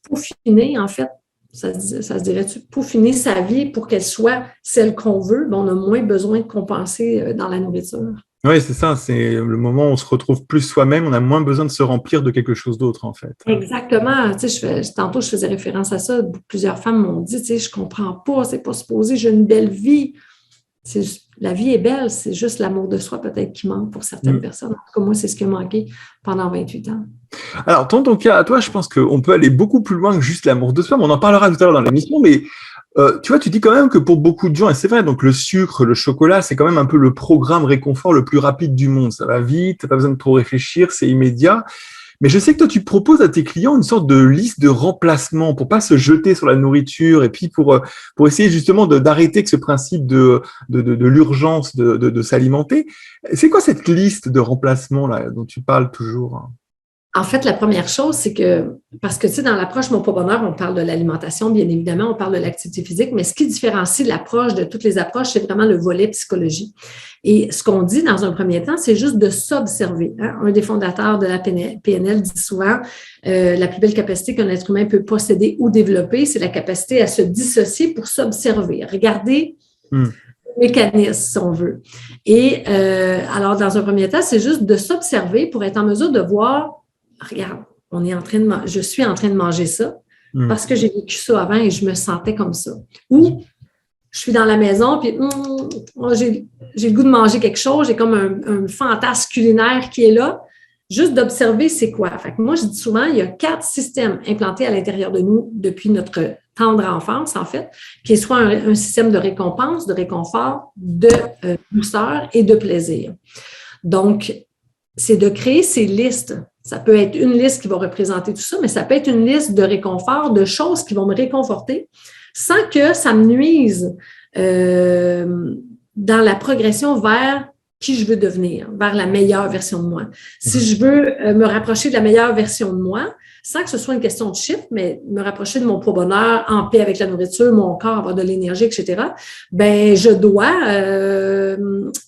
A: peaufiner, en fait. Ça se dirait-tu, peaufiner sa vie pour qu'elle soit celle qu'on veut, ben on a moins besoin de compenser dans la nourriture.
B: Oui, c'est ça, c'est le moment où on se retrouve plus soi-même, on a moins besoin de se remplir de quelque chose d'autre, en fait.
A: Exactement. Tu sais, tantôt, je faisais référence à ça. Plusieurs femmes m'ont dit, tu sais, je comprends pas, c'est pas supposé, j'ai une belle vie. La vie est belle, c'est juste l'amour de soi peut-être qui manque pour certaines personnes. En tout cas, moi, c'est ce qui a manqué pendant 28 ans.
B: Alors, dans ton cas, à toi, je pense qu'on peut aller beaucoup plus loin que juste l'amour de soi, mais on en parlera tout à l'heure dans l'émission, mais tu vois, tu dis quand même que pour beaucoup de gens, et c'est vrai, donc le sucre, le chocolat, c'est quand même un peu le programme réconfort le plus rapide du monde. Ça va vite, t'as pas besoin de trop réfléchir, c'est immédiat. Mais je sais que toi, tu proposes à tes clients une sorte de liste de remplacement pour pas se jeter sur la nourriture et puis pour essayer justement d'arrêter que ce principe de l'urgence de s'alimenter. C'est quoi cette liste de remplacement là dont tu parles toujours?
A: En fait, la première chose, c'est que, parce que, tu sais, dans l'approche Mon Pas Bonheur, on parle de l'alimentation, bien évidemment, on parle de l'activité physique, mais ce qui différencie l'approche de toutes les approches, c'est vraiment le volet psychologie. Et ce qu'on dit dans un premier temps, c'est juste de s'observer. Hein? Un des fondateurs de la PNL dit souvent, la plus belle capacité qu'un être humain peut posséder ou développer, c'est la capacité à se dissocier pour s'observer, regarder mécanisme, si on veut. Et alors, dans un premier temps, c'est juste de s'observer pour être en mesure de voir, regarde, je suis en train de manger ça parce que j'ai vécu ça avant et je me sentais comme ça. Ou je suis dans la maison puis j'ai le goût de manger quelque chose, j'ai comme un fantasme culinaire qui est là. Juste d'observer c'est quoi. Fait que moi, je dis souvent, il y a 4 systèmes implantés à l'intérieur de nous depuis notre tendre enfance, en fait, qui est soit un système de récompense, de réconfort, de douceur et de plaisir. Donc, c'est de créer ces listes. Ça peut être une liste qui va représenter tout ça, mais ça peut être une liste de réconfort, de choses qui vont me réconforter sans que ça me nuise dans la progression vers qui je veux devenir, vers la meilleure version de moi. Si je veux me rapprocher de la meilleure version de moi, sans que ce soit une question de chiffre, mais me rapprocher de mon poids bonheur, en paix avec la nourriture, mon corps, avoir de l'énergie, etc., ben je dois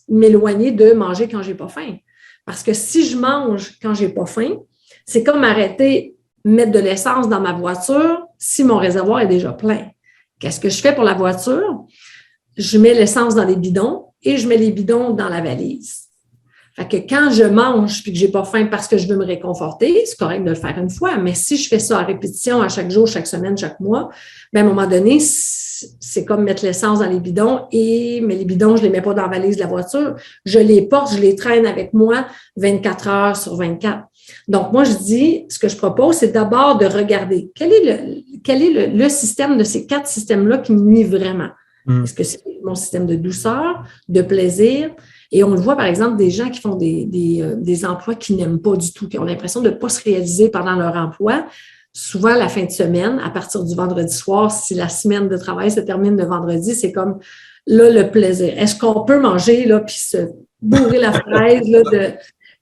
A: m'éloigner de manger quand j'ai pas faim. Parce que si je mange quand j'ai pas faim, c'est comme arrêter de mettre de l'essence dans ma voiture si mon réservoir est déjà plein. Qu'est-ce que je fais pour la voiture? Je mets l'essence dans les bidons et je mets les bidons dans la valise. Fait que quand je mange puis que j'ai pas faim parce que je veux me réconforter, c'est correct de le faire une fois, mais si je fais ça à répétition à chaque jour, chaque semaine, chaque mois, bien, à un moment donné, c'est comme mettre l'essence dans les bidons mais les bidons, je les mets pas dans la valise de la voiture, je les porte, je les traîne avec moi 24 heures sur 24. Donc, moi, je dis, ce que je propose, c'est d'abord de regarder quel est le système de ces 4 systèmes-là qui me nuit vraiment. Est-ce que c'est mon système de douceur, de plaisir? Et on le voit, par exemple, des gens qui font des emplois qu'ils n'aiment pas du tout, qui ont l'impression de ne pas se réaliser pendant leur emploi. Souvent, la fin de semaine, à partir du vendredi soir, si la semaine de travail se termine le vendredi, c'est comme là, le plaisir. Est-ce qu'on peut manger, là, puis se bourrer la fraise, là,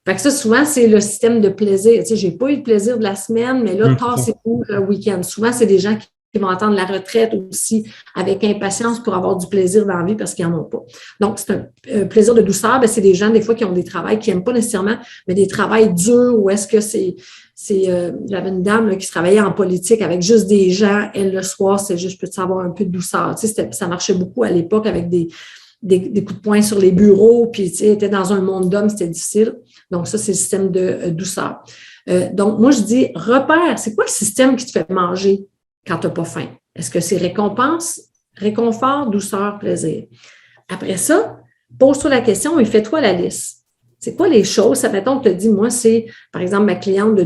A: Fait que ça, souvent, c'est le système de plaisir. Tu sais, j'ai pas eu de plaisir de la semaine, mais là, tassez-vous le week-end. Souvent, c'est des gens qui vont attendre la retraite aussi avec impatience pour avoir du plaisir dans la vie parce qu'ils n'en ont pas. Donc, c'est un plaisir de douceur. Bien, c'est des gens, des fois, qui ont des travails qu'ils n'aiment pas nécessairement, mais des travails durs où est-ce que j'avais une dame là, qui travaillait en politique avec juste des gens. Elle, le soir, c'est juste, je peux avoir un peu de douceur. Tu sais, ça marchait beaucoup à l'époque avec des coups de poing sur les bureaux, puis tu sais, elle était dans un monde d'hommes, c'était difficile. Donc, ça, c'est le système de douceur. Donc, moi, je dis, repère, c'est quoi le système qui te fait manger quand tu n'as pas faim? Est-ce que c'est récompense, réconfort, douceur, plaisir? Après ça, pose-toi la question et fais-toi la liste. C'est quoi les choses? Ça, mettons que tu te dis, moi, c'est, par exemple, ma cliente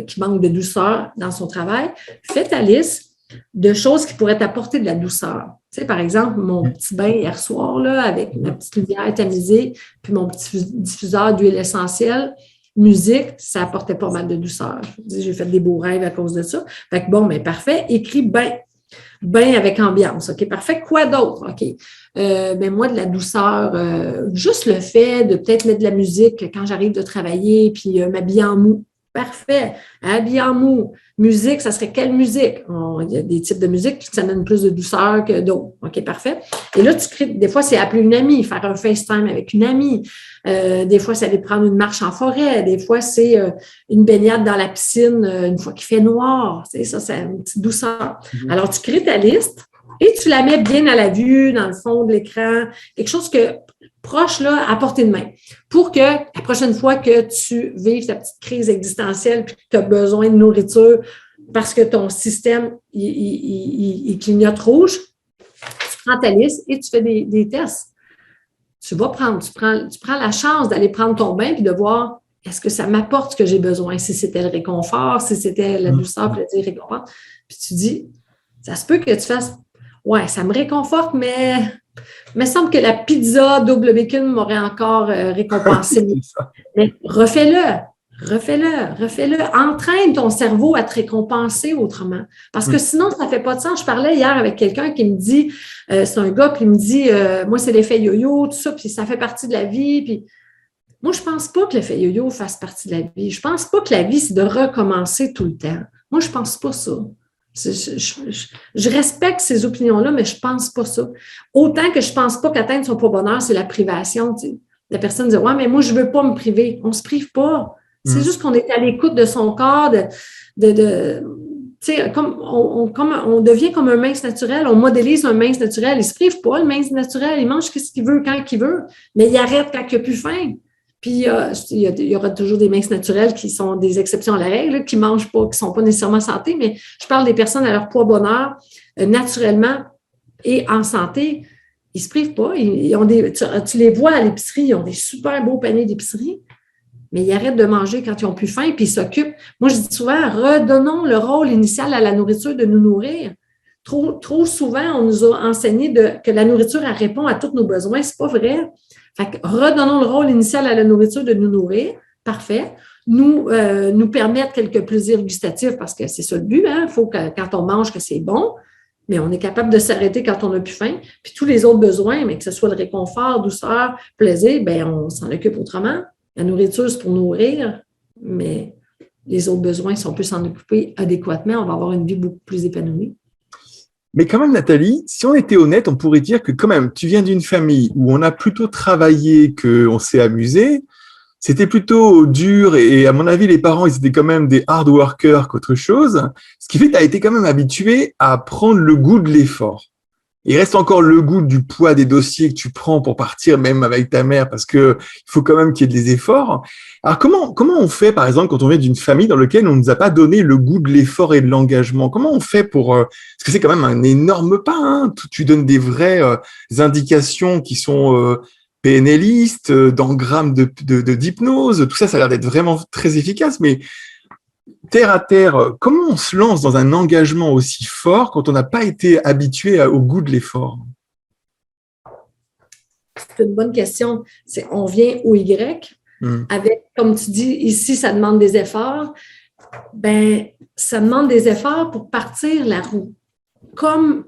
A: qui manque de douceur dans son travail. Fais ta liste de choses qui pourraient t'apporter de la douceur. Tu sais, par exemple, mon petit bain hier soir, là, avec ma petite lumière tamisée, puis mon petit diffuseur d'huile essentielle, musique, ça apportait pas mal de douceur. J'ai fait des beaux rêves à cause de ça. Fait que bon, mais parfait. Écris bain avec ambiance. OK, parfait. Quoi d'autre? OK. Ben moi, de la douceur, juste le fait de peut-être mettre de la musique quand j'arrive de travailler, puis m'habiller en mou. Parfait. Habillé en mou. Musique, ça serait quelle musique? Il y a des types de musique qui amènent plus de douceur que d'autres. OK, parfait. Et là, tu crées, des fois, c'est appeler une amie, faire un FaceTime avec une amie. Des fois, c'est aller prendre une marche en forêt. Des fois, c'est une baignade dans la piscine une fois qu'il fait noir. Tu sais, ça, c'est une petite douceur. Alors, tu crées ta liste et tu la mets bien à la vue, dans le fond de l'écran. Quelque chose que proche, là, à portée de main. Pour que la prochaine fois que tu vives ta petite crise existentielle puis que tu as besoin de nourriture parce que ton système, il clignote rouge, tu prends ta liste et tu fais des tests. Tu prends la chance d'aller prendre ton bain puis de voir est-ce que ça m'apporte ce que j'ai besoin, si c'était le réconfort, si c'était la douceur, plaisir, réconfort. Puis tu dis, ça se peut que tu fasses, ouais, ça me réconforte, mais il me semble que la pizza double bacon m'aurait encore récompensé. Mais refais-le. refais-le. Entraîne ton cerveau à te récompenser autrement. Parce que sinon, ça ne fait pas de sens. Je parlais hier avec quelqu'un qui me dit, c'est un gars, puis il me dit, moi, c'est l'effet yo-yo, tout ça, puis ça fait partie de la vie. Puis moi, je ne pense pas que l'effet yo-yo fasse partie de la vie. Je ne pense pas que la vie, c'est de recommencer tout le temps. Moi, je ne pense pas ça. Je respecte ces opinions-là, mais je ne pense pas ça. Autant que je ne pense pas qu'atteindre son propre bonheur, c'est la privation. Tu sais. La personne dit, ouais, mais moi, je ne veux pas me priver. On ne se prive pas. C'est juste qu'on est à l'écoute de son corps, tu sais, comme on devient comme un mince naturel, on modélise un mince naturel. Il ne se prive pas, le mince naturel. Il mange ce qu'il veut, quand il veut, mais il arrête quand il n'a plus faim. Puis, il y aura toujours des minces naturels qui sont des exceptions à la règle, là, qui ne mangent pas, qui ne sont pas nécessairement santé, mais je parle des personnes à leur poids bonheur, naturellement et en santé. Ils ne se privent pas. Ils ont tu les vois à l'épicerie, ils ont des super beaux paniers d'épicerie, mais ils arrêtent de manger quand ils n'ont plus faim, puis ils s'occupent. Moi, je dis souvent, redonnons le rôle initial à la nourriture de nous nourrir. Trop souvent, on nous a enseigné que la nourriture, elle répond à tous nos besoins. Ce n'est pas vrai. Fait que redonnons le rôle initial à la nourriture de nous nourrir. Parfait. Nous permettre quelques plaisirs gustatifs, parce que c'est ça le but. Il faut que quand on mange, que c'est bon. Mais on est capable de s'arrêter quand on n'a plus faim. Puis tous les autres besoins, mais que ce soit le réconfort, douceur, plaisir, bien, on s'en occupe autrement. La nourriture, c'est pour nourrir, mais les autres besoins, si on peut s'en occuper adéquatement, on va avoir une vie beaucoup plus épanouie.
B: Mais quand même, Nathalie, si on était honnête, on pourrait dire que quand même, tu viens d'une famille où on a plutôt travaillé qu'on s'est amusé. C'était plutôt dur et à mon avis, les parents, ils étaient quand même des hard workers qu'autre chose. Ce qui fait que tu as été quand même habitué à prendre le goût de l'effort. Il reste encore le goût du poids des dossiers que tu prends pour partir, même avec ta mère, parce que il faut quand même qu'il y ait des efforts. Alors, comment on fait, par exemple, quand on vient d'une famille dans laquelle on ne nous a pas donné le goût de l'effort et de l'engagement? Comment on fait parce que c'est quand même un énorme pas, hein? Tu donnes des vraies indications qui sont PNListes, d'engrammes d'hypnose. Tout ça, ça a l'air d'être vraiment très efficace, mais terre à terre, comment on se lance dans un engagement aussi fort quand on n'a pas été habitué au goût de l'effort?
A: C'est une bonne question. On vient au Y avec, comme tu dis, ici, ça demande des efforts. Ben, ça demande des efforts pour partir la roue. Comme,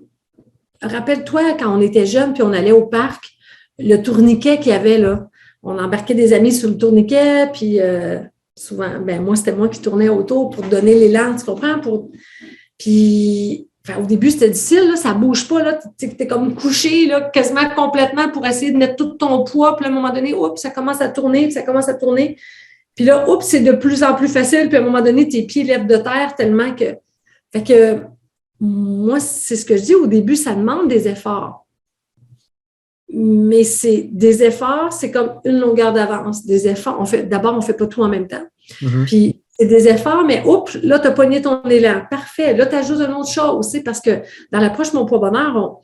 A: rappelle-toi, quand on était jeune puis on allait au parc, le tourniquet qu'il y avait là, on embarquait des amis sur le tourniquet, puis souvent, moi, c'était moi qui tournais autour pour donner l'élan, tu comprends? Puis, au début, c'était difficile, là, ça ne bouge pas, là, tu es comme couché, là, quasiment complètement pour essayer de mettre tout ton poids, puis à un moment donné, ça commence à tourner, puis là, c'est de plus en plus facile, puis à un moment donné, tes pieds lèvent de terre tellement que... Fait que, moi, c'est ce que je dis, au début, ça demande des efforts. Mais c'est des efforts, c'est comme une longueur d'avance. Des efforts, on fait pas tout en même temps. Puis, c'est des efforts, mais là, tu as pogné ton élan. Parfait. Là, tu ajoutes une autre chose aussi parce que dans l'approche Mon Poids Bonheur,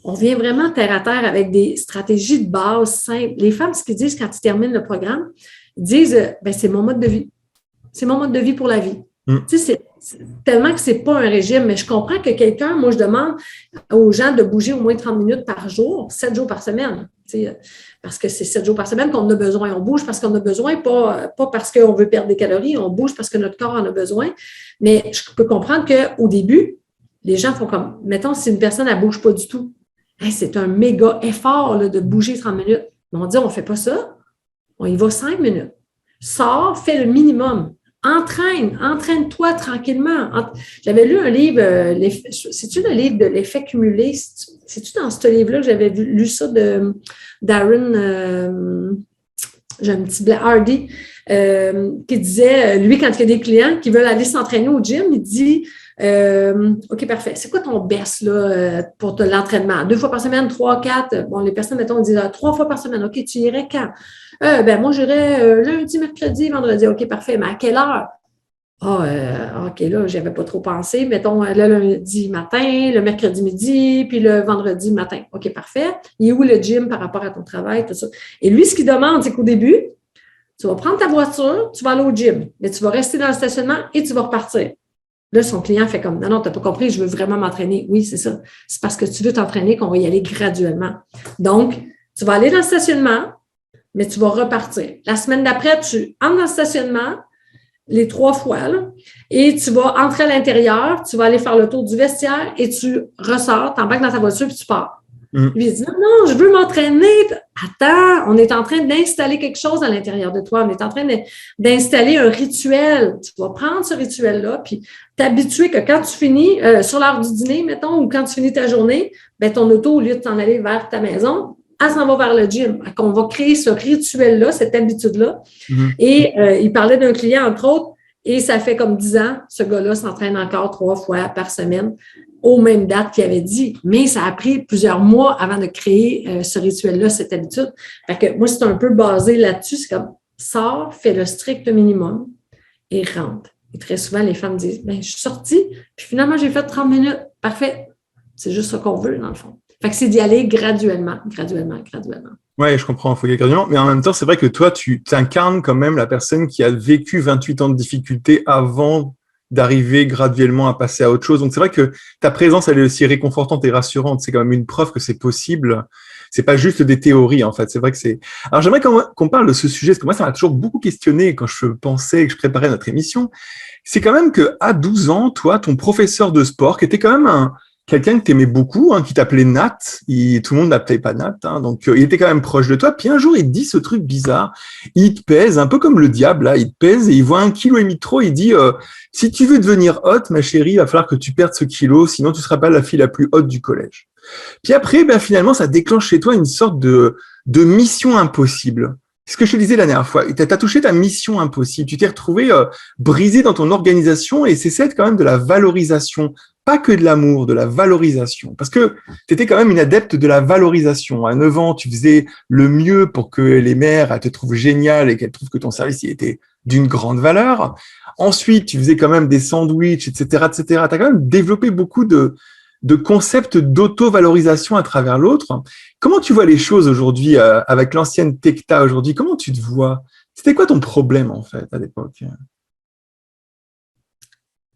A: on vient vraiment terre à terre avec des stratégies de base simples. Les femmes, ce qu'ils disent quand ils terminent le programme, ils disent, c'est mon mode de vie. C'est mon mode de vie pour la vie. Tu sais, c'est tellement que c'est pas un régime, mais je comprends que moi, je demande aux gens de bouger au moins 30 minutes par jour, 7 jours par semaine. Parce que c'est 7 jours par semaine qu'on a besoin. On bouge parce qu'on a besoin, pas parce qu'on veut perdre des calories. On bouge parce que notre corps en a besoin. Mais je peux comprendre qu'au début, les gens font comme, mettons, si une personne ne bouge pas du tout, c'est un méga effort là, de bouger 30 minutes. Mais on dit, on ne fait pas ça. On y va 5 minutes. Sors, fais le minimum. Entraîne-toi tranquillement. J'avais lu un livre, c'est-tu le livre de l'effet cumulé? C'est-tu dans ce livre-là que j'avais lu ça de Darren, j'ai un petit Hardy, qui disait, lui, quand il y a des clients qui veulent aller s'entraîner au gym, il dit, OK, parfait. C'est quoi ton best là, pour l'entraînement? 2 fois par semaine, 3, 4? Bon, les personnes, mettons, disent 3 fois par semaine. OK, tu irais quand? Moi, j'irais lundi, mercredi, vendredi. OK, parfait. Mais à quelle heure? OK, là, je n'avais pas trop pensé. Mettons, le lundi matin, le mercredi midi, puis le vendredi matin. OK, parfait. Il est où le gym par rapport à ton travail, tout ça? Et lui, ce qu'il demande, c'est qu'au début, tu vas prendre ta voiture, tu vas aller au gym, mais tu vas rester dans le stationnement et tu vas repartir. Là, son client fait comme, non, tu n'as pas compris, je veux vraiment m'entraîner. Oui, c'est ça. C'est parce que tu veux t'entraîner qu'on va y aller graduellement. Donc, tu vas aller dans le stationnement, mais tu vas repartir. La semaine d'après, tu entres dans le stationnement, les 3 fois, là, et tu vas entrer à l'intérieur, tu vas aller faire le tour du vestiaire et tu ressors, tu embarques dans ta voiture puis tu pars. Lui, il dit, non, je veux m'entraîner. Attends, on est en train d'installer quelque chose à l'intérieur de toi. On est en train d'installer un rituel. Tu vas prendre ce rituel-là, puis t'habituer que quand tu finis, sur l'heure du dîner, mettons, ou quand tu finis ta journée, ben, ton auto, au lieu de t'en aller vers ta maison, elle s'en va vers le gym. On va créer ce rituel-là, cette habitude-là. Et il parlait d'un client, entre autres, et ça fait comme 10 ans, ce gars-là s'entraîne encore 3 fois par semaine aux mêmes dates qu'il avait dit. Mais ça a pris plusieurs mois avant de créer ce rituel-là, cette habitude. Fait que moi, c'est un peu basé là-dessus. C'est comme, sors, fais le strict minimum et rentre. Et très souvent, les femmes disent, je suis sortie, puis finalement, j'ai fait 30 minutes. Parfait. C'est juste ce qu'on veut, dans le fond. Fait que c'est d'y aller graduellement.
B: Ouais, je comprends, il faut y aller graduellement. Mais en même temps, c'est vrai que toi, tu incarnes quand même la personne qui a vécu 28 ans de difficultés avant d'arriver graduellement à passer à autre chose. Donc, c'est vrai que ta présence, elle est aussi réconfortante et rassurante. C'est quand même une preuve que c'est possible. C'est pas juste des théories, en fait. C'est vrai que c'est… Alors, j'aimerais qu'on parle de ce sujet, parce que moi, ça m'a toujours beaucoup questionné quand je pensais que je préparais notre émission. C'est quand même que à 12 ans, toi, ton professeur de sport, qui était quand même quelqu'un que t'aimais beaucoup, qui t'appelait Nat, tout le monde l'appelait pas Nat, donc il était quand même proche de toi. Puis un jour, il te dit ce truc bizarre. Il te pèse, un peu comme le diable, là. Il te pèse et il voit 1,5 kg de trop. Il dit, si tu veux devenir haute, ma chérie, il va falloir que tu perdes ce kilo, sinon tu seras pas la fille la plus haute du collège. Puis après, finalement, ça déclenche chez toi une sorte de mission impossible. C'est ce que je te disais la dernière fois. Tu as touché ta mission impossible. Tu t'es retrouvé brisé dans ton organisation et c'est quand même de la valorisation. Pas que de l'amour, de la valorisation. Parce que tu étais quand même une adepte de la valorisation. À 9 ans, tu faisais le mieux pour que les mères te trouvent génial et qu'elles trouvent que ton service était d'une grande valeur. Ensuite, tu faisais quand même des sandwichs, etc., etc. Tu as quand même développé beaucoup de concepts d'auto-valorisation à travers l'autre. Comment tu vois les choses aujourd'hui avec l'ancienne Tecta aujourd'hui? Comment tu te vois? C'était quoi ton problème en fait à l'époque?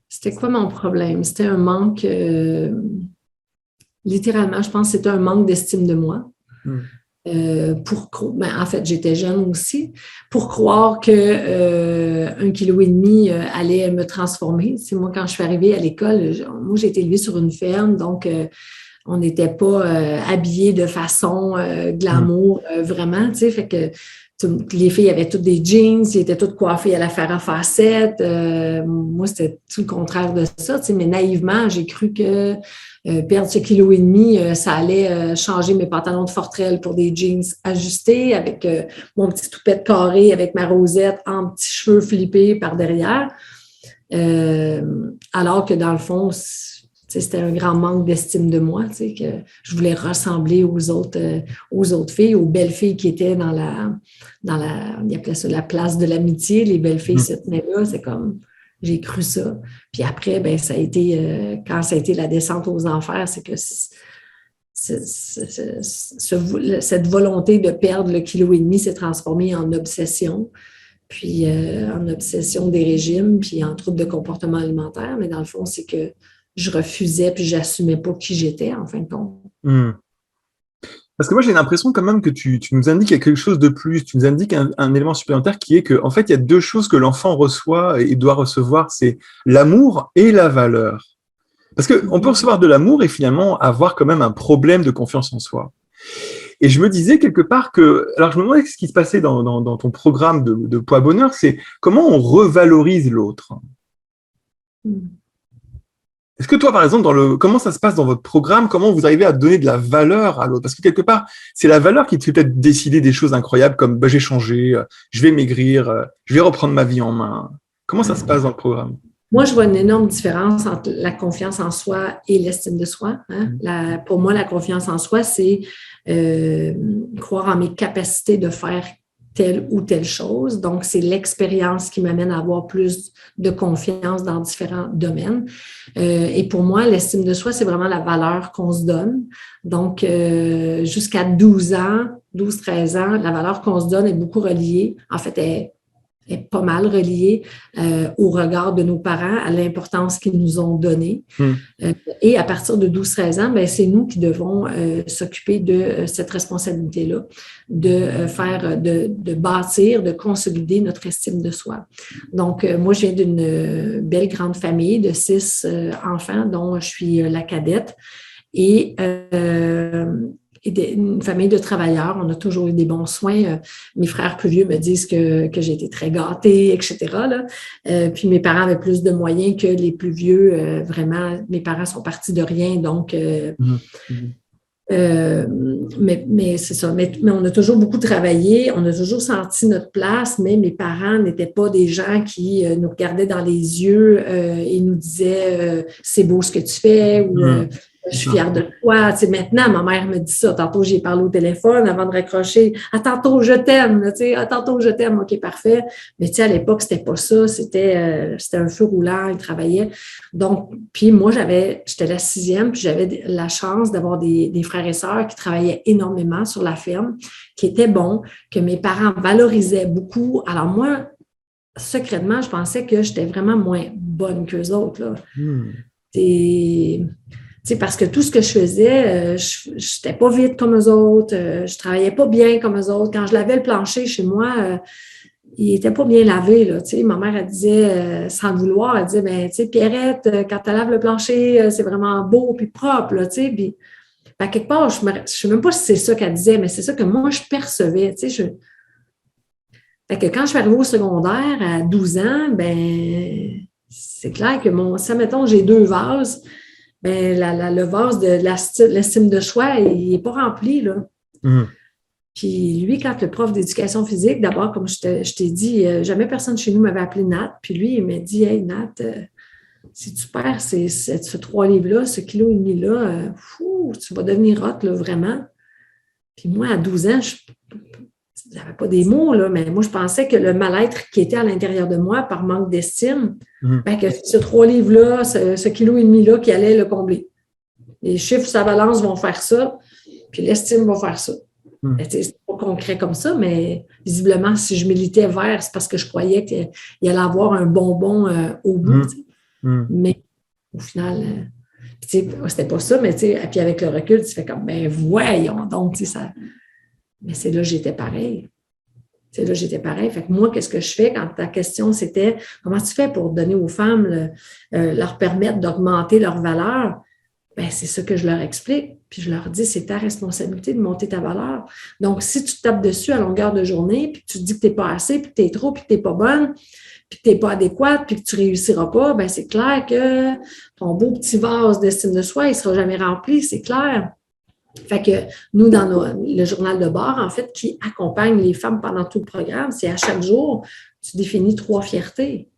A: C'était quoi mon problème? C'était un manque, littéralement, je pense que c'était un manque d'estime de moi. En fait, j'étais jeune aussi, pour croire que 1,5 kg allait me transformer. C'est moi, quand je suis arrivée à l'école, moi, j'ai été élevée sur une ferme, donc on n'était pas habillés de façon glamour, vraiment, tu sais, fait que les filles avaient toutes des jeans, ils étaient toutes coiffées à la fer à facettes. Moi, c'était tout le contraire de ça, tu sais, mais naïvement, j'ai cru que perdre ce 1,5 kg, ça allait changer mes pantalons de forterelle pour des jeans ajustés avec mon petit toupette carré avec ma rosette en petits cheveux flippés par derrière. Alors que dans le fond, c'était un grand manque d'estime de moi, que je voulais ressembler aux autres filles, aux belles filles qui étaient dans ils appelaient ça la place de l'amitié. Les belles filles se tenaient là, c'est comme, j'ai cru ça. Puis après, ça a été, quand ça a été la descente aux enfers, c'est que cette volonté de perdre le 1,5 kg s'est transformée en obsession. Puis en obsession des régimes, puis en trouble de comportement alimentaire. Mais dans le fond, c'est que je refusais puis j'assumais pas qui j'étais, en fin de compte.
B: Parce que moi, j'ai l'impression quand même que tu nous indiques quelque chose de plus. Tu nous indiques un élément supplémentaire qui est que, en fait, il y a 2 choses que l'enfant reçoit et doit recevoir, c'est l'amour et la valeur. Parce que on peut recevoir de l'amour et finalement avoir quand même un problème de confiance en soi. Et je me disais quelque part que, alors je me demandais ce qui se passait dans ton programme de Poids Bonheur, c'est comment on revalorise l'autre. Est-ce que toi, par exemple, comment ça se passe dans votre programme? Comment vous arrivez à donner de la valeur à l'autre? Parce que quelque part, c'est la valeur qui te fait peut-être décider des choses incroyables comme j'ai changé, je vais maigrir, je vais reprendre ma vie en main. Comment ça se passe dans le programme?
A: Moi, je vois une énorme différence entre la confiance en soi et l'estime de soi. Pour moi, la confiance en soi, c'est croire en mes capacités de faire telle ou telle chose. Donc, c'est l'expérience qui m'amène à avoir plus de confiance dans différents domaines. Et pour moi, l'estime de soi, c'est vraiment la valeur qu'on se donne. Donc, jusqu'à 12 ans, 12-13 ans, la valeur qu'on se donne est beaucoup reliée. En fait, est pas mal reliée au regard de nos parents, à l'importance qu'ils nous ont donnée. Et à partir de 12-13 ans, ben, c'est nous qui devons s'occuper de cette responsabilité-là, de bâtir, de consolider notre estime de soi. Donc, moi, je viens d'une belle grande famille de 6 enfants, dont je suis la cadette. Et une famille de travailleurs. On a toujours eu des bons soins. Mes frères plus vieux me disent que j'ai été très gâtée, etc. Là. Puis mes parents avaient plus de moyens que les plus vieux. Vraiment, mes parents sont partis de rien. Donc, mais c'est ça. Mais on a toujours beaucoup travaillé. On a toujours senti notre place, mais mes parents n'étaient pas des gens qui nous regardaient dans les yeux et nous disaient c'est beau ce que tu fais ou je suis fière de toi. Tu sais, maintenant, ma mère me dit ça. Tantôt, j'ai parlé au téléphone avant de raccrocher. À tantôt, je t'aime. Tu sais, à tantôt, je t'aime. OK, parfait. Mais tu sais, à l'époque, c'était pas ça. C'était un feu roulant. Il travaillait. Donc, puis moi, j'étais la 6e, puis j'avais la chance d'avoir des frères et sœurs qui travaillaient énormément sur la ferme, qui étaient bons, que mes parents valorisaient beaucoup. Alors moi, secrètement, je pensais que j'étais vraiment moins bonne qu'eux autres, là. Parce que tout ce que je faisais, je n'étais pas vite comme eux autres, je travaillais pas bien comme eux autres. Quand je lavais le plancher chez moi, il n'était pas bien lavé. Là, ma mère, elle disait, sans le vouloir, elle disait, ben, Pierrette, quand tu laves le plancher, c'est vraiment beau puis propre. Là, puis, ben, quelque part, je ne sais même pas si c'est ça qu'elle disait, mais c'est ça que moi, je percevais. Fait que quand je suis arrivée au secondaire à 12 ans, ben, c'est clair que ça, mettons, j'ai 2 vases. Ben, le vase de l'estime de soi, il n'est pas rempli, là. Puis lui, quand le prof d'éducation physique, d'abord, comme je t'ai dit, jamais personne chez nous m'avait appelé Nat. Puis lui, il m'a dit, hey, Nat, si tu perds ce 3 livres-là, ce kilo et demi-là, tu vas devenir hot, là, vraiment. Puis moi, à 12 ans, je n'avais pas des mots, là, mais moi, je pensais que le mal-être qui était à l'intérieur de moi, par manque d'estime, ben, que ce 3 livres-là, ce kilo et demi-là, qui allait le combler. Les chiffres, sa balance vont faire ça, puis l'estime va faire ça. C'est pas concret comme ça, mais visiblement, si je militais vers, c'est parce que je croyais qu'il allait avoir un bonbon au bout. Mais au final, c'était pas ça, mais puis avec le recul, tu fais comme, ben voyons donc, ça. Mais c'est là que j'étais pareil. Fait que moi, qu'est-ce que je fais quand ta question, c'était comment tu fais pour donner aux femmes, leur permettre d'augmenter leur valeur? Ben, c'est ça que je leur explique. Puis je leur dis, c'est ta responsabilité de monter ta valeur. Donc, si tu te tapes dessus à longueur de journée, puis que tu te dis que tu n'es pas assez, puis que tu es trop, puis que tu n'es pas bonne, puis que tu n'es pas adéquate, puis que tu ne réussiras pas, ben c'est clair que ton beau petit vase d'estime de soi, il ne sera jamais rempli, c'est clair. Fait que nous, dans le journal de bord, en fait, qui accompagne les femmes pendant tout le programme, c'est à chaque jour, tu définis 3 fiertés.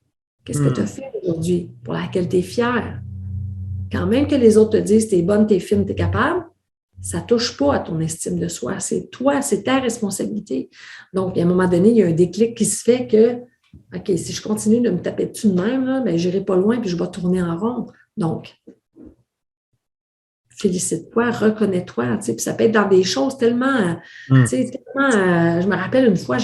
A: Qu'est-ce que tu as fait aujourd'hui pour laquelle tu es fière? Quand même que les autres te disent t'es bonne, t'es fine, t'es capable, ça ne touche pas à ton estime de soi. C'est toi, c'est ta responsabilité. Donc, à un moment donné, il y a un déclic qui se fait que, OK, si je continue de me taper dessus de même, là, ben, je n'irai pas loin puis je vais tourner en rond. Donc, félicite-toi, reconnais-toi. Puis ça peut être dans des choses tellement... je me rappelle une fois,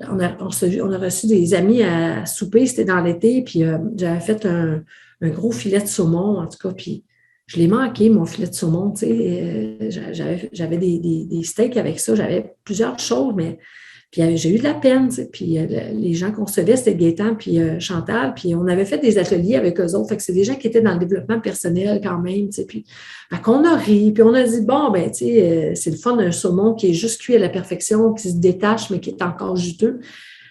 A: on a reçu des amis à souper, c'était dans l'été, puis j'avais fait un gros filet de saumon, en tout cas, puis je l'ai manqué, mon filet de saumon, j'avais des steaks avec ça, j'avais plusieurs choses, mais puis j'ai eu de la peine, puis les gens qu'on recevait, c'était Gaétan puis Chantal, puis on avait fait des ateliers avec eux autres, fait que c'est des gens qui étaient dans le développement personnel quand même, puis qu'on a ri, puis on a dit, bon, ben, c'est le fun d'un saumon qui est juste cuit à la perfection, qui se détache, mais qui est encore juteux.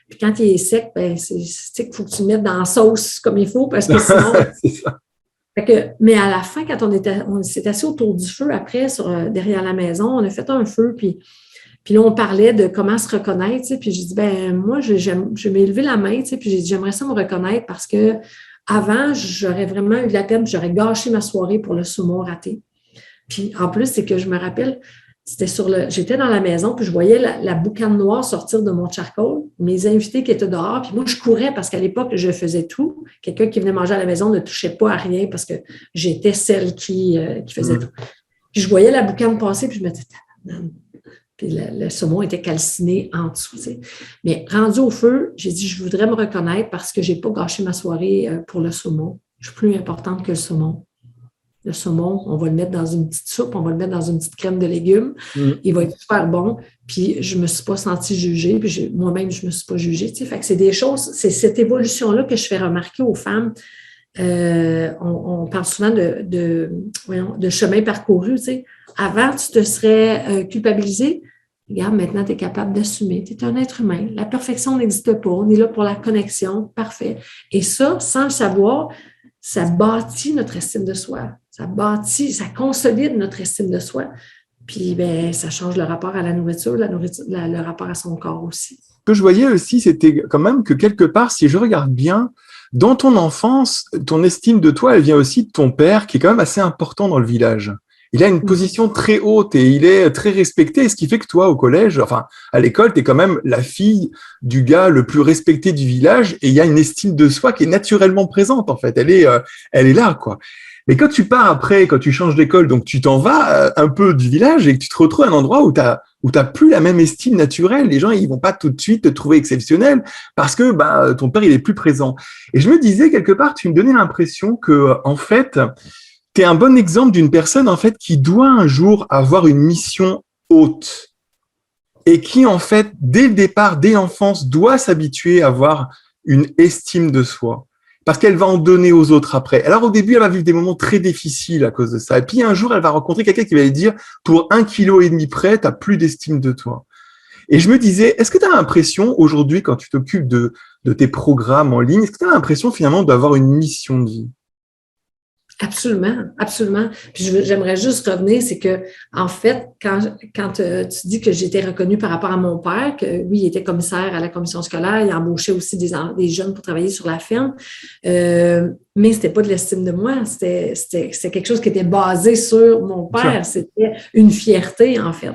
A: Puis quand il est sec, ben, qu'il faut que tu le mettes dans la sauce comme il faut, parce que sinon...
B: C'est ça.
A: Mais à la fin, quand on s'est assis autour du feu, après, derrière la maison, on a fait un feu, puis là, on parlait de comment se reconnaître, puis j'ai dit, ben moi, je m'ai levé la main, puis j'ai dit, j'aimerais ça me reconnaître parce que avant, j'aurais vraiment eu de la peine, puis j'aurais gâché ma soirée pour le saumon raté. Puis en plus, c'est que je me rappelle, j'étais dans la maison, puis je voyais la boucane noire sortir de mon charcoal, mes invités qui étaient dehors, puis moi, je courais parce qu'à l'époque, je faisais tout. Quelqu'un qui venait manger à la maison ne touchait pas à rien parce que j'étais celle qui faisait tout. Puis je voyais la boucane passer, puis je me disais, Puis le saumon était calciné en dessous. Tu sais. Mais rendu au feu, j'ai dit, je voudrais me reconnaître parce que je n'ai pas gâché ma soirée pour le saumon. Je suis plus importante que le saumon. Le saumon, on va le mettre dans une petite soupe, on va le mettre dans une petite crème de légumes. Il va être super bon. Puis je ne me suis pas sentie jugée. Puis moi-même, je ne me suis pas jugée. Tu sais. Fait que c'est des choses, c'est cette évolution-là que je fais remarquer aux femmes. On parle souvent de chemin parcouru. Tu sais. Avant, tu te serais culpabilisé. Regarde, maintenant, tu es capable d'assumer. Tu es un être humain. La perfection n'existe pas. On est là pour la connexion. Parfait. Et ça, sans le savoir, ça bâtit notre estime de soi. Ça consolide notre estime de soi. Puis, ben, ça change le rapport à la nourriture, le rapport à son corps aussi.
B: Ce que je voyais aussi, c'était quand même que quelque part, si je regarde bien, dans ton enfance, ton estime de toi, elle vient aussi de ton père, qui est quand même assez important dans le village. Il a une position très haute et il est très respecté, ce qui fait que toi, au collège, enfin, à l'école, tu es quand même la fille du gars le plus respecté du village et il y a une estime de soi qui est naturellement présente, en fait. Elle est là, quoi. Mais quand tu pars après, quand tu changes d'école, donc tu t'en vas un peu du village et que tu te retrouves à un endroit où t'as plus la même estime naturelle. Les gens, ils vont pas tout de suite te trouver exceptionnel parce que, ton père, il est plus présent. Et je me disais, quelque part, tu me donnais l'impression que, en fait, tu es un bon exemple d'une personne, en fait, qui doit un jour avoir une mission haute et qui, en fait, dès le départ, dès l'enfance, doit s'habituer à avoir une estime de soi. Parce qu'elle va en donner aux autres après. Alors, au début, elle va vivre des moments très difficiles à cause de ça. Et puis, un jour, elle va rencontrer quelqu'un qui va lui dire, pour 1,5 kg près, tu n'as plus d'estime de toi. Et je me disais, est-ce que tu as l'impression, aujourd'hui, quand tu t'occupes de tes programmes en ligne, est-ce que tu as l'impression, finalement, d'avoir une mission de vie?
A: Absolument, absolument. Puis j'aimerais juste revenir, c'est que en fait, quand tu dis que j'étais reconnue par rapport à mon père, que oui, il était commissaire à la commission scolaire, il embauchait aussi des jeunes pour travailler sur la ferme, mais c'était pas de l'estime de moi, c'était quelque chose qui était basé sur mon père, c'était une fierté en fait.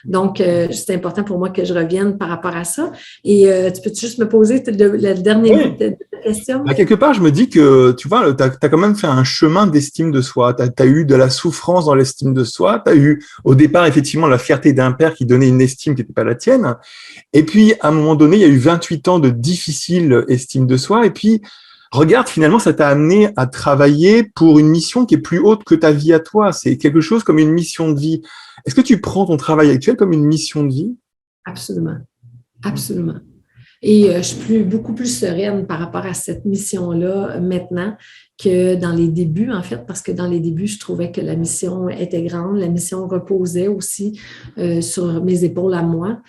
A: Donc, c'est important pour moi que je revienne par rapport à ça. Et tu peux juste me poser le dernier bout de ta question?
B: Quelque part, je me dis que, tu vois, tu as quand même fait un chemin d'estime de soi. Tu as eu de la souffrance dans l'estime de soi. Tu as eu, au départ, effectivement, la fierté d'un père qui donnait une estime qui n'était pas la tienne. Et puis, à un moment donné, il y a eu 28 ans de difficile estime de soi. Et puis, regarde, finalement, ça t'a amené à travailler pour une mission qui est plus haute que ta vie à toi. C'est quelque chose comme une mission de vie. Est-ce que tu prends ton travail actuel comme une mission de vie?
A: Absolument. Absolument. Et je suis beaucoup plus sereine par rapport à cette mission-là maintenant que dans les débuts, en fait, parce que dans les débuts, je trouvais que la mission était grande, la mission reposait aussi sur mes épaules à moi,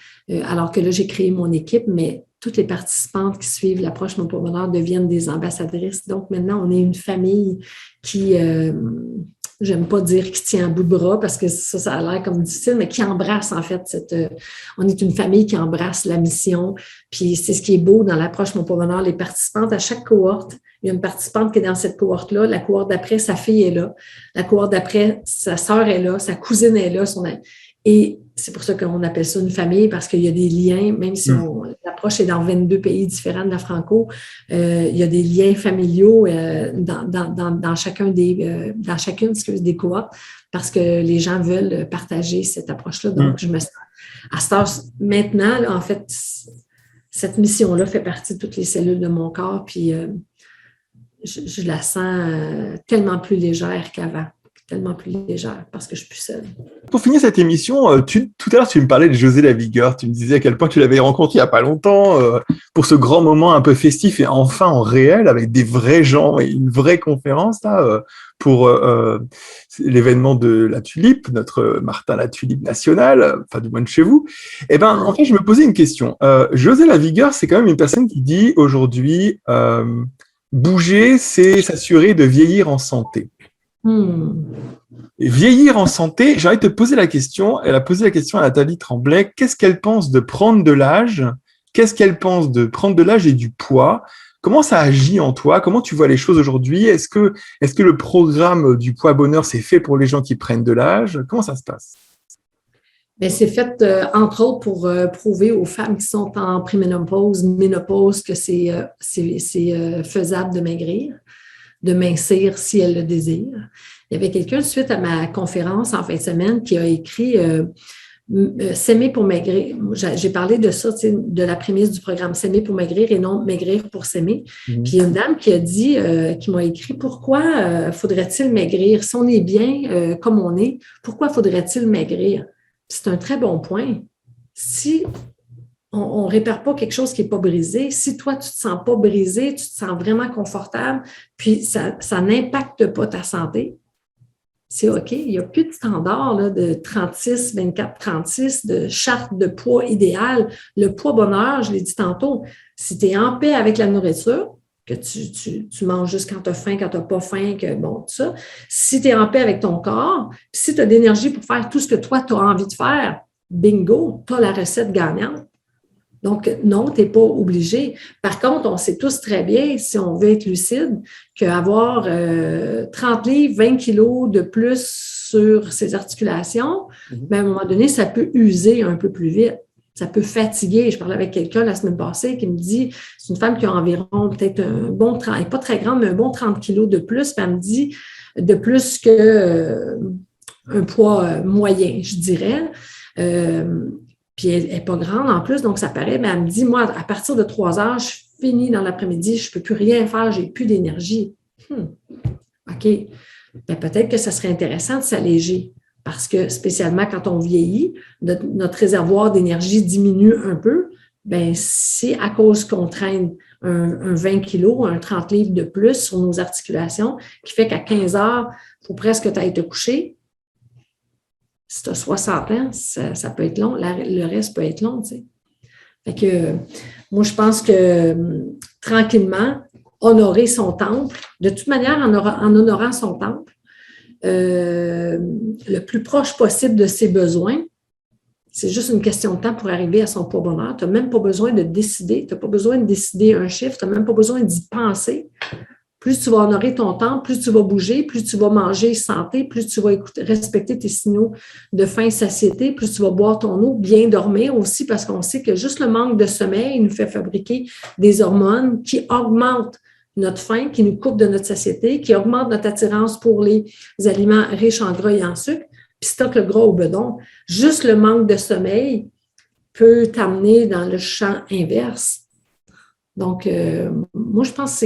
A: alors que là, j'ai créé mon équipe, mais toutes les participantes qui suivent l'approche Mon Pauvre Bonheur deviennent des ambassadrices. Donc maintenant, on est une famille qui... j'aime pas dire qui tient à bout de bras parce que ça a l'air comme difficile, mais qui embrasse en fait on est une famille qui embrasse la mission. Puis c'est ce qui est beau dans l'approche Mon Pauvre Bonheur. Les participantes, à chaque cohorte, il y a une participante qui est dans cette cohorte-là. La cohorte d'après, sa fille est là. La cohorte d'après, sa sœur est là. Sa cousine est là. Et c'est pour ça qu'on appelle ça une famille, parce qu'il y a des liens, même si l'approche est dans 22 pays différents de la Franco, il y a des liens familiaux dans chacune des cohortes, parce que les gens veulent partager cette approche-là. Donc, je me sens à ce temps maintenant, là, en fait, cette mission-là fait partie de toutes les cellules de mon corps, puis je la sens tellement plus légère qu'avant. Tellement plus légère parce que je suis plus seule.
B: Pour finir cette émission, tout à l'heure, tu me parlais de José Lavigueur. Tu me disais à quel point tu l'avais rencontré il n'y a pas longtemps pour ce grand moment un peu festif et enfin en réel avec des vrais gens et une vraie conférence là, pour l'événement de la Tulipe, notre Martin la Tulipe nationale, enfin du moins de chez vous. Eh ben, en fait, je me posais une question. José Lavigueur, c'est quand même une personne qui dit aujourd'hui bouger, c'est s'assurer de vieillir en santé. Vieillir en santé, j'ai envie de te poser la question. Elle a posé la question à Nathalie Tremblay. Qu'est-ce qu'elle pense de prendre de l'âge? Qu'est-ce qu'elle pense de prendre de l'âge et du poids? Comment ça agit en toi? Comment tu vois les choses aujourd'hui? Est-ce que le programme du poids bonheur, c'est fait pour les gens qui prennent de l'âge? Comment ça se passe?
A: Bien, c'est fait, entre autres, pour prouver aux femmes qui sont en préménopause, ménopause, que c'est faisable de maigrir, de mincir si elles le désirent. Il y avait quelqu'un, suite à ma conférence en fin de semaine, qui a écrit s'aimer pour maigrir. J'ai parlé de ça, de la prémisse du programme, s'aimer pour maigrir et non maigrir pour s'aimer. Puis il y a une dame qui a dit, qui m'a écrit, pourquoi faudrait-il maigrir? Si on est bien comme on est, pourquoi faudrait-il maigrir? C'est un très bon point. Si on ne répare pas quelque chose qui n'est pas brisé, si toi, tu ne te sens pas brisé, tu te sens vraiment confortable, puis ça n'impacte pas ta santé, c'est OK. Il n'y a plus de standard là, de 36, 24, 36, de charte de poids idéal. Le poids bonheur, je l'ai dit tantôt, si tu es en paix avec la nourriture, que tu manges juste quand tu as faim, quand tu n'as pas faim, que bon, tout ça. Si tu es en paix avec ton corps, puis si tu as de l'énergie pour faire tout ce que toi, tu as envie de faire, bingo, tu as la recette gagnante. Donc, non, tu n'es pas obligé. Par contre, on sait tous très bien, si on veut être lucide, qu'avoir 30 livres, 20 kilos de plus sur ses articulations, bien, à un moment donné, ça peut user un peu plus vite. Ça peut fatiguer. Je parlais avec quelqu'un la semaine passée qui me dit, c'est une femme qui a environ peut-être un bon 30, elle n'est pas très grande, mais un bon 30 kilos de plus. Puis elle me dit de plus qu'un poids moyen, je dirais. Puis elle n'est pas grande en plus, donc ça paraît, mais elle me dit, moi, à partir de 3 heures, je finis dans l'après-midi, je ne peux plus rien faire, je n'ai plus d'énergie. OK. Bien, peut-être que ça serait intéressant de s'alléger parce que spécialement quand on vieillit, notre réservoir d'énergie diminue un peu. Bien, c'est à cause qu'on traîne un 20 kilos, un 30 livres de plus sur nos articulations qui fait qu'à 15 heures, il faut presque que tu ailles te coucher. Si tu as 60 ans, ça peut être long. Le reste peut être long, tu sais. Fait que moi, je pense que tranquillement, honorer son temple, de toute manière, en honorant son temple, le plus proche possible de ses besoins, c'est juste une question de temps pour arriver à son poids bonheur. Tu n'as même pas besoin de décider. Tu n'as pas besoin de décider un chiffre. Tu n'as même pas besoin d'y penser. Plus tu vas honorer ton temps, plus tu vas bouger, plus tu vas manger santé, plus tu vas respecter tes signaux de faim et satiété, plus tu vas boire ton eau, bien dormir aussi, parce qu'on sait que juste le manque de sommeil nous fait fabriquer des hormones qui augmentent notre faim, qui nous coupent de notre satiété, qui augmentent notre attirance pour les aliments riches en gras et en sucre, puis stocke le gras au bedon. Juste le manque de sommeil peut t'amener dans le champ inverse. Donc, moi, je pense que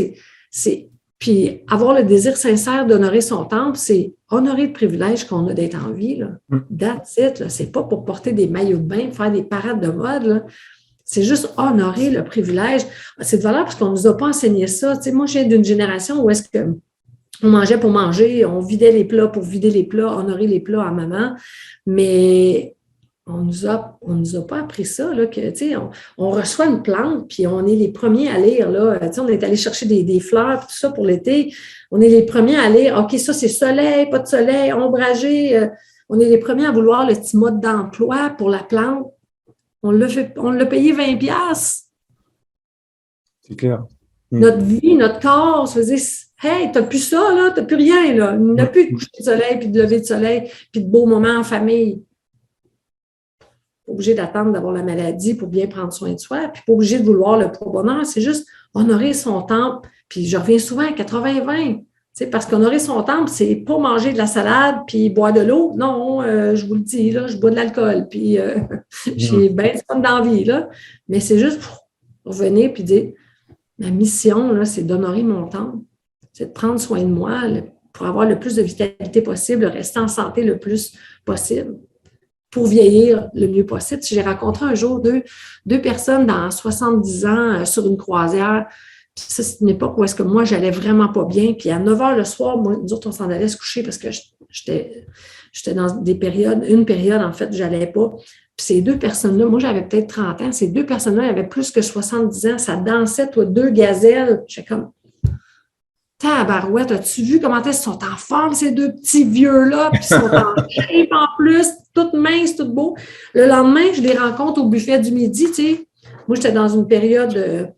A: c'est puis avoir le désir sincère d'honorer son temple, c'est honorer le privilège qu'on a d'être en vie. Là. That's it. Là. C'est pas pour porter des maillots de bain, faire des parades de mode. Là. C'est juste honorer le privilège. C'est de valeur parce qu'on ne nous a pas enseigné ça. Tu sais, moi, je viens d'une génération où est-ce qu'on mangeait pour manger, on vidait les plats pour vider les plats, honorer les plats à maman. Mais on nous a pas appris ça, là, que, tu sais, on reçoit une plante, puis on est les premiers à lire, là, tu sais, on est allé chercher des fleurs, tout ça pour l'été, on est les premiers à lire, OK, ça c'est soleil, pas de soleil, ombragé, on est les premiers à vouloir le petit mode d'emploi pour la plante. On l'a payé 20$.
B: C'est clair.
A: Notre vie, notre corps, se faisait, hey, t'as plus ça, là, t'as plus rien, là, il n'y a plus de coucher de soleil, puis de lever de soleil, puis de beaux moments en famille. Pas obligé d'attendre d'avoir la maladie pour bien prendre soin de soi, puis pas obligé de vouloir le poids bonheur, c'est juste honorer son temple. Puis je reviens souvent à 80-20, tu sais, parce qu'honorer son temple, c'est pas manger de la salade puis boire de l'eau. Non, je vous le dis, là, je bois de l'alcool, puis j'ai bien du fun dans la vie, là. Mais c'est juste pour revenir puis dire, ma mission, là, c'est d'honorer mon temple, c'est de prendre soin de moi pour avoir le plus de vitalité possible, rester en santé le plus possible, pour vieillir le mieux possible. J'ai rencontré un jour deux personnes dans 70 ans sur une croisière. Puis ça, c'est une époque où est-ce que moi, j'allais vraiment pas bien. Puis à 9 h le soir, moi, nous autres, on s'en allait se coucher parce que j'étais dans une période, en fait, j'allais pas. Puis ces deux personnes-là, moi, j'avais peut-être 30 ans. Ces deux personnes-là, elles avaient plus que 70 ans. Ça dansait, toi, 2 gazelles. J'étais comme, tabarouette, as-tu vu comment ils sont en forme, ces deux petits vieux-là, puis ils sont en shape en plus, toutes minces, toutes beaux. Le lendemain, je les rencontre au buffet du midi, tu sais. Moi, j'étais dans une période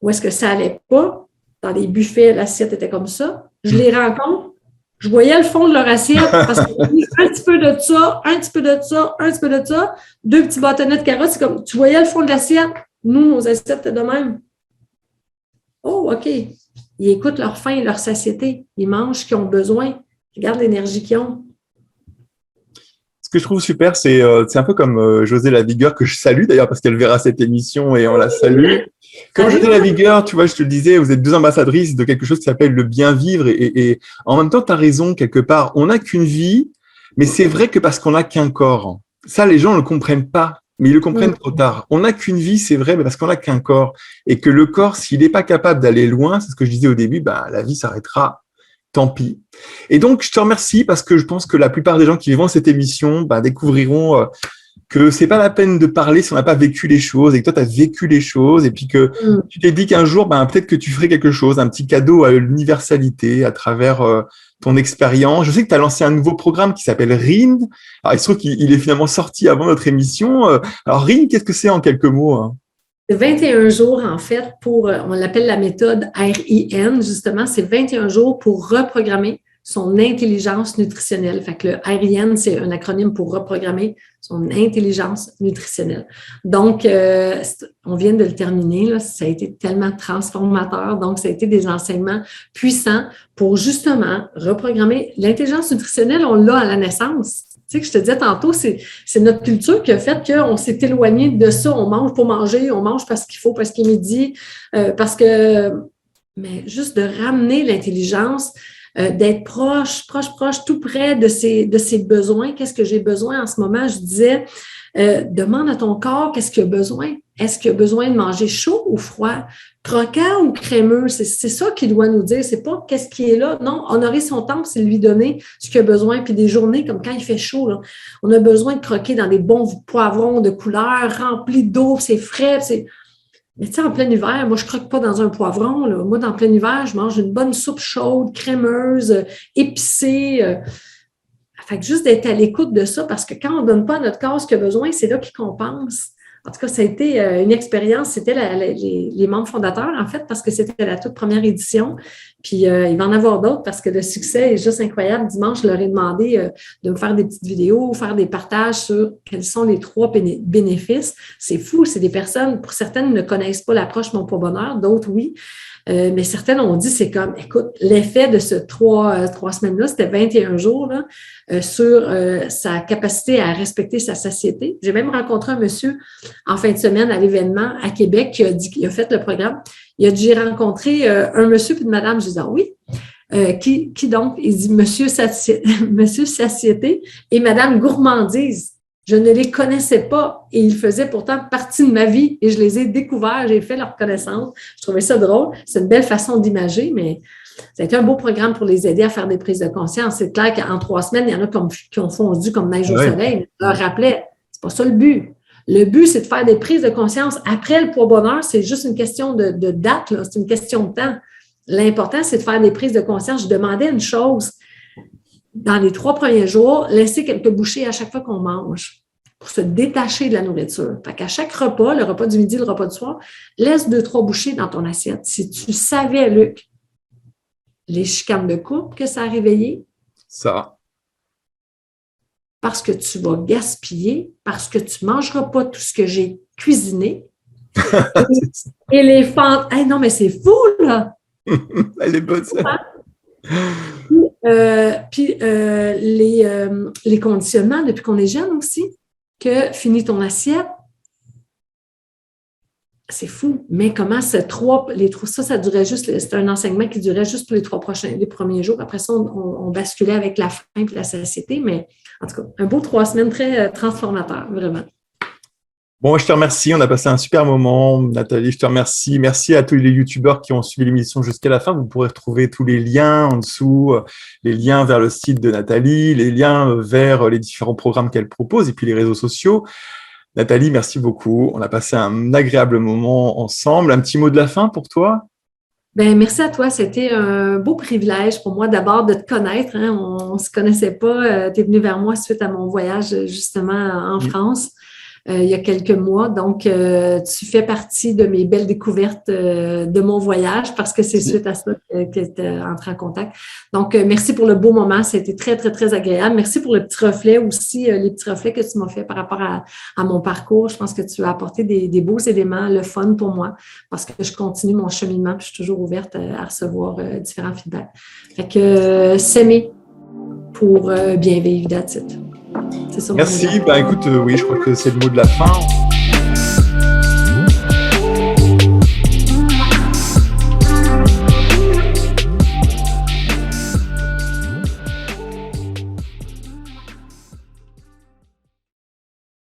A: où est-ce que ça allait pas. Dans les buffets, l'assiette était comme ça. Je les rencontre, je voyais le fond de leur assiette parce que un petit peu de ça, un petit peu de ça, un petit peu de ça, 2 petits bâtonnets de carottes, c'est comme, tu voyais le fond de l'assiette. Nous, nos assiettes étaient de même. Oh, OK. Ils écoutent leur faim et leur satiété. Ils mangent ce qu'ils ont besoin. Ils regardent l'énergie qu'ils ont.
B: que je trouve super, c'est un peu comme José Lavigueur, que je salue d'ailleurs parce qu'elle verra cette émission et on la salue. Comme José Lavigueur, tu vois, je te le disais, vous êtes deux ambassadrices de quelque chose qui s'appelle le bien vivre et en même temps, tu as raison quelque part. On n'a qu'une vie, mais c'est vrai que parce qu'on n'a qu'un corps. Ça, les gens ne le comprennent pas, mais ils le comprennent trop tard. On n'a qu'une vie, c'est vrai, mais parce qu'on n'a qu'un corps. Et que le corps, s'il n'est pas capable d'aller loin, c'est ce que je disais au début, bah, la vie s'arrêtera. Tant pis. Et donc, je te remercie parce que je pense que la plupart des gens qui verront cette émission bah, découvriront que c'est pas la peine de parler si on n'a pas vécu les choses et que toi, tu as vécu les choses et puis que tu t'es dit qu'un jour, bah, peut-être que tu ferais quelque chose, un petit cadeau à l'universalité à travers ton expérience. Je sais que tu as lancé un nouveau programme qui s'appelle RIN. Alors, il se trouve qu'il est finalement sorti avant notre émission. Alors, RIN, qu'est-ce que c'est en quelques mots hein?
A: C'est 21 jours, en fait, on l'appelle la méthode RIN, justement, c'est 21 jours pour reprogrammer son intelligence nutritionnelle. Fait que le RIN, c'est un acronyme pour reprogrammer son intelligence nutritionnelle. Donc, on vient de le terminer, là, ça a été tellement transformateur. Donc, ça a été des enseignements puissants pour justement reprogrammer l'intelligence nutritionnelle, on l'a à la naissance. Tu sais, que je te disais tantôt, c'est notre culture qui a fait qu'on s'est éloigné de ça. On mange pour manger, on mange parce qu'il faut, parce qu'il est midi, mais juste de ramener l'intelligence, d'être proche, tout près de ses besoins. Qu'est-ce que j'ai besoin en ce moment? Je disais, demande à ton corps qu'est-ce qu'il a besoin. Est-ce qu'il a besoin de manger chaud ou froid, croquant ou crémeux? C'est ça qu'il doit nous dire. C'est pas qu'est-ce qui est là. Non, honorer son temps, c'est lui donner ce qu'il a besoin. Puis des journées comme quand il fait chaud, là, on a besoin de croquer dans des bons poivrons de couleur remplis d'eau, c'est frais. Mais tu sais, en plein hiver, moi, je croque pas dans un poivron. Là. Moi, dans plein hiver, je mange une bonne soupe chaude, crémeuse, épicée. Fait que juste d'être à l'écoute de ça, parce que quand on ne donne pas à notre corps ce qu'il a besoin, c'est là qu'il compense. En tout cas, ça a été une expérience. C'était les membres fondateurs, en fait, parce que c'était la toute première édition. Puis, il va en avoir d'autres parce que le succès est juste incroyable. Dimanche, je leur ai demandé de me faire des petites vidéos, faire des partages sur quels sont les 3 bénéfices. C'est fou, c'est des personnes, pour certaines, ne connaissent pas l'approche Mon Poids Bonheur, d'autres, oui. Mais certaines ont dit, c'est comme, écoute, l'effet de ce 3 semaines-là, c'était 21 jours, là, sur sa capacité à respecter sa satiété. J'ai même rencontré un monsieur en fin de semaine à l'événement à Québec qui a dit qu'il a fait le programme. Il a dit, j'ai rencontré un monsieur puis une madame. Je dis, ah oui. Qui donc? Il dit, monsieur satiété et madame gourmandise. Je ne les connaissais pas et ils faisaient pourtant partie de ma vie et je les ai découverts, j'ai fait leur connaissance. Je trouvais ça drôle. C'est une belle façon d'imager, mais ça a été un beau programme pour les aider à faire des prises de conscience. C'est clair qu'en 3 semaines, il y en a qui ont fondu comme neige au soleil, mais je leur rappelais, c'est pas ça le but. Le but, c'est de faire des prises de conscience. Après le poids bonheur, c'est juste une question de date, là. C'est une question de temps. L'important, c'est de faire des prises de conscience. Je demandais une chose. Dans les 3 premiers jours, laisser quelques bouchées à chaque fois qu'on mange pour se détacher de la nourriture. Fait qu'à chaque repas, le repas du midi, le repas du soir, laisse 2-3 bouchées dans ton assiette. Si tu savais, Luc, les chicanes de couple que ça a réveillé,
B: ça.
A: Parce que tu vas gaspiller, parce que tu ne mangeras pas tout ce que j'ai cuisiné. et les fentes. Hey, non, mais c'est fou, là!
B: Elle est bonne, ça.
A: Puis les conditionnements depuis qu'on est jeune aussi, que finis ton assiette, c'est fou. Mais comment ça durait juste, c'était un enseignement qui durait juste pour les premiers jours. Après ça, on basculait avec la faim et la satiété. Mais en tout cas, un beau 3 semaines très transformateur, vraiment.
B: Bon, je te remercie. On a passé un super moment. Nathalie, je te remercie. Merci à tous les youtubeurs qui ont suivi l'émission jusqu'à la fin. Vous pourrez retrouver tous les liens en dessous, les liens vers le site de Nathalie, les liens vers les différents programmes qu'elle propose et puis les réseaux sociaux. Nathalie, merci beaucoup. On a passé un agréable moment ensemble. Un petit mot de la fin pour toi?
A: Bien, merci à toi. C'était un beau privilège pour moi d'abord de te connaître. Hein. On ne se connaissait pas. Tu es venu vers moi suite à mon voyage justement en France. Il y a quelques mois. Donc, tu fais partie de mes belles découvertes de mon voyage parce que c'est suite à ça que tu es entré en contact. Donc, merci pour le beau moment. C'était très, très, très agréable. Merci pour le petit reflet aussi, les petits reflets que tu m'as fait par rapport à mon parcours. Je pense que tu as apporté des beaux éléments, le fun pour moi parce que je continue mon cheminement puis je suis toujours ouverte à recevoir différents feedbacks. Fait que s'aimer pour bien vivre, that's it. C'est ça.
B: Merci. Bah écoute, oui, je crois que c'est le mot de la fin.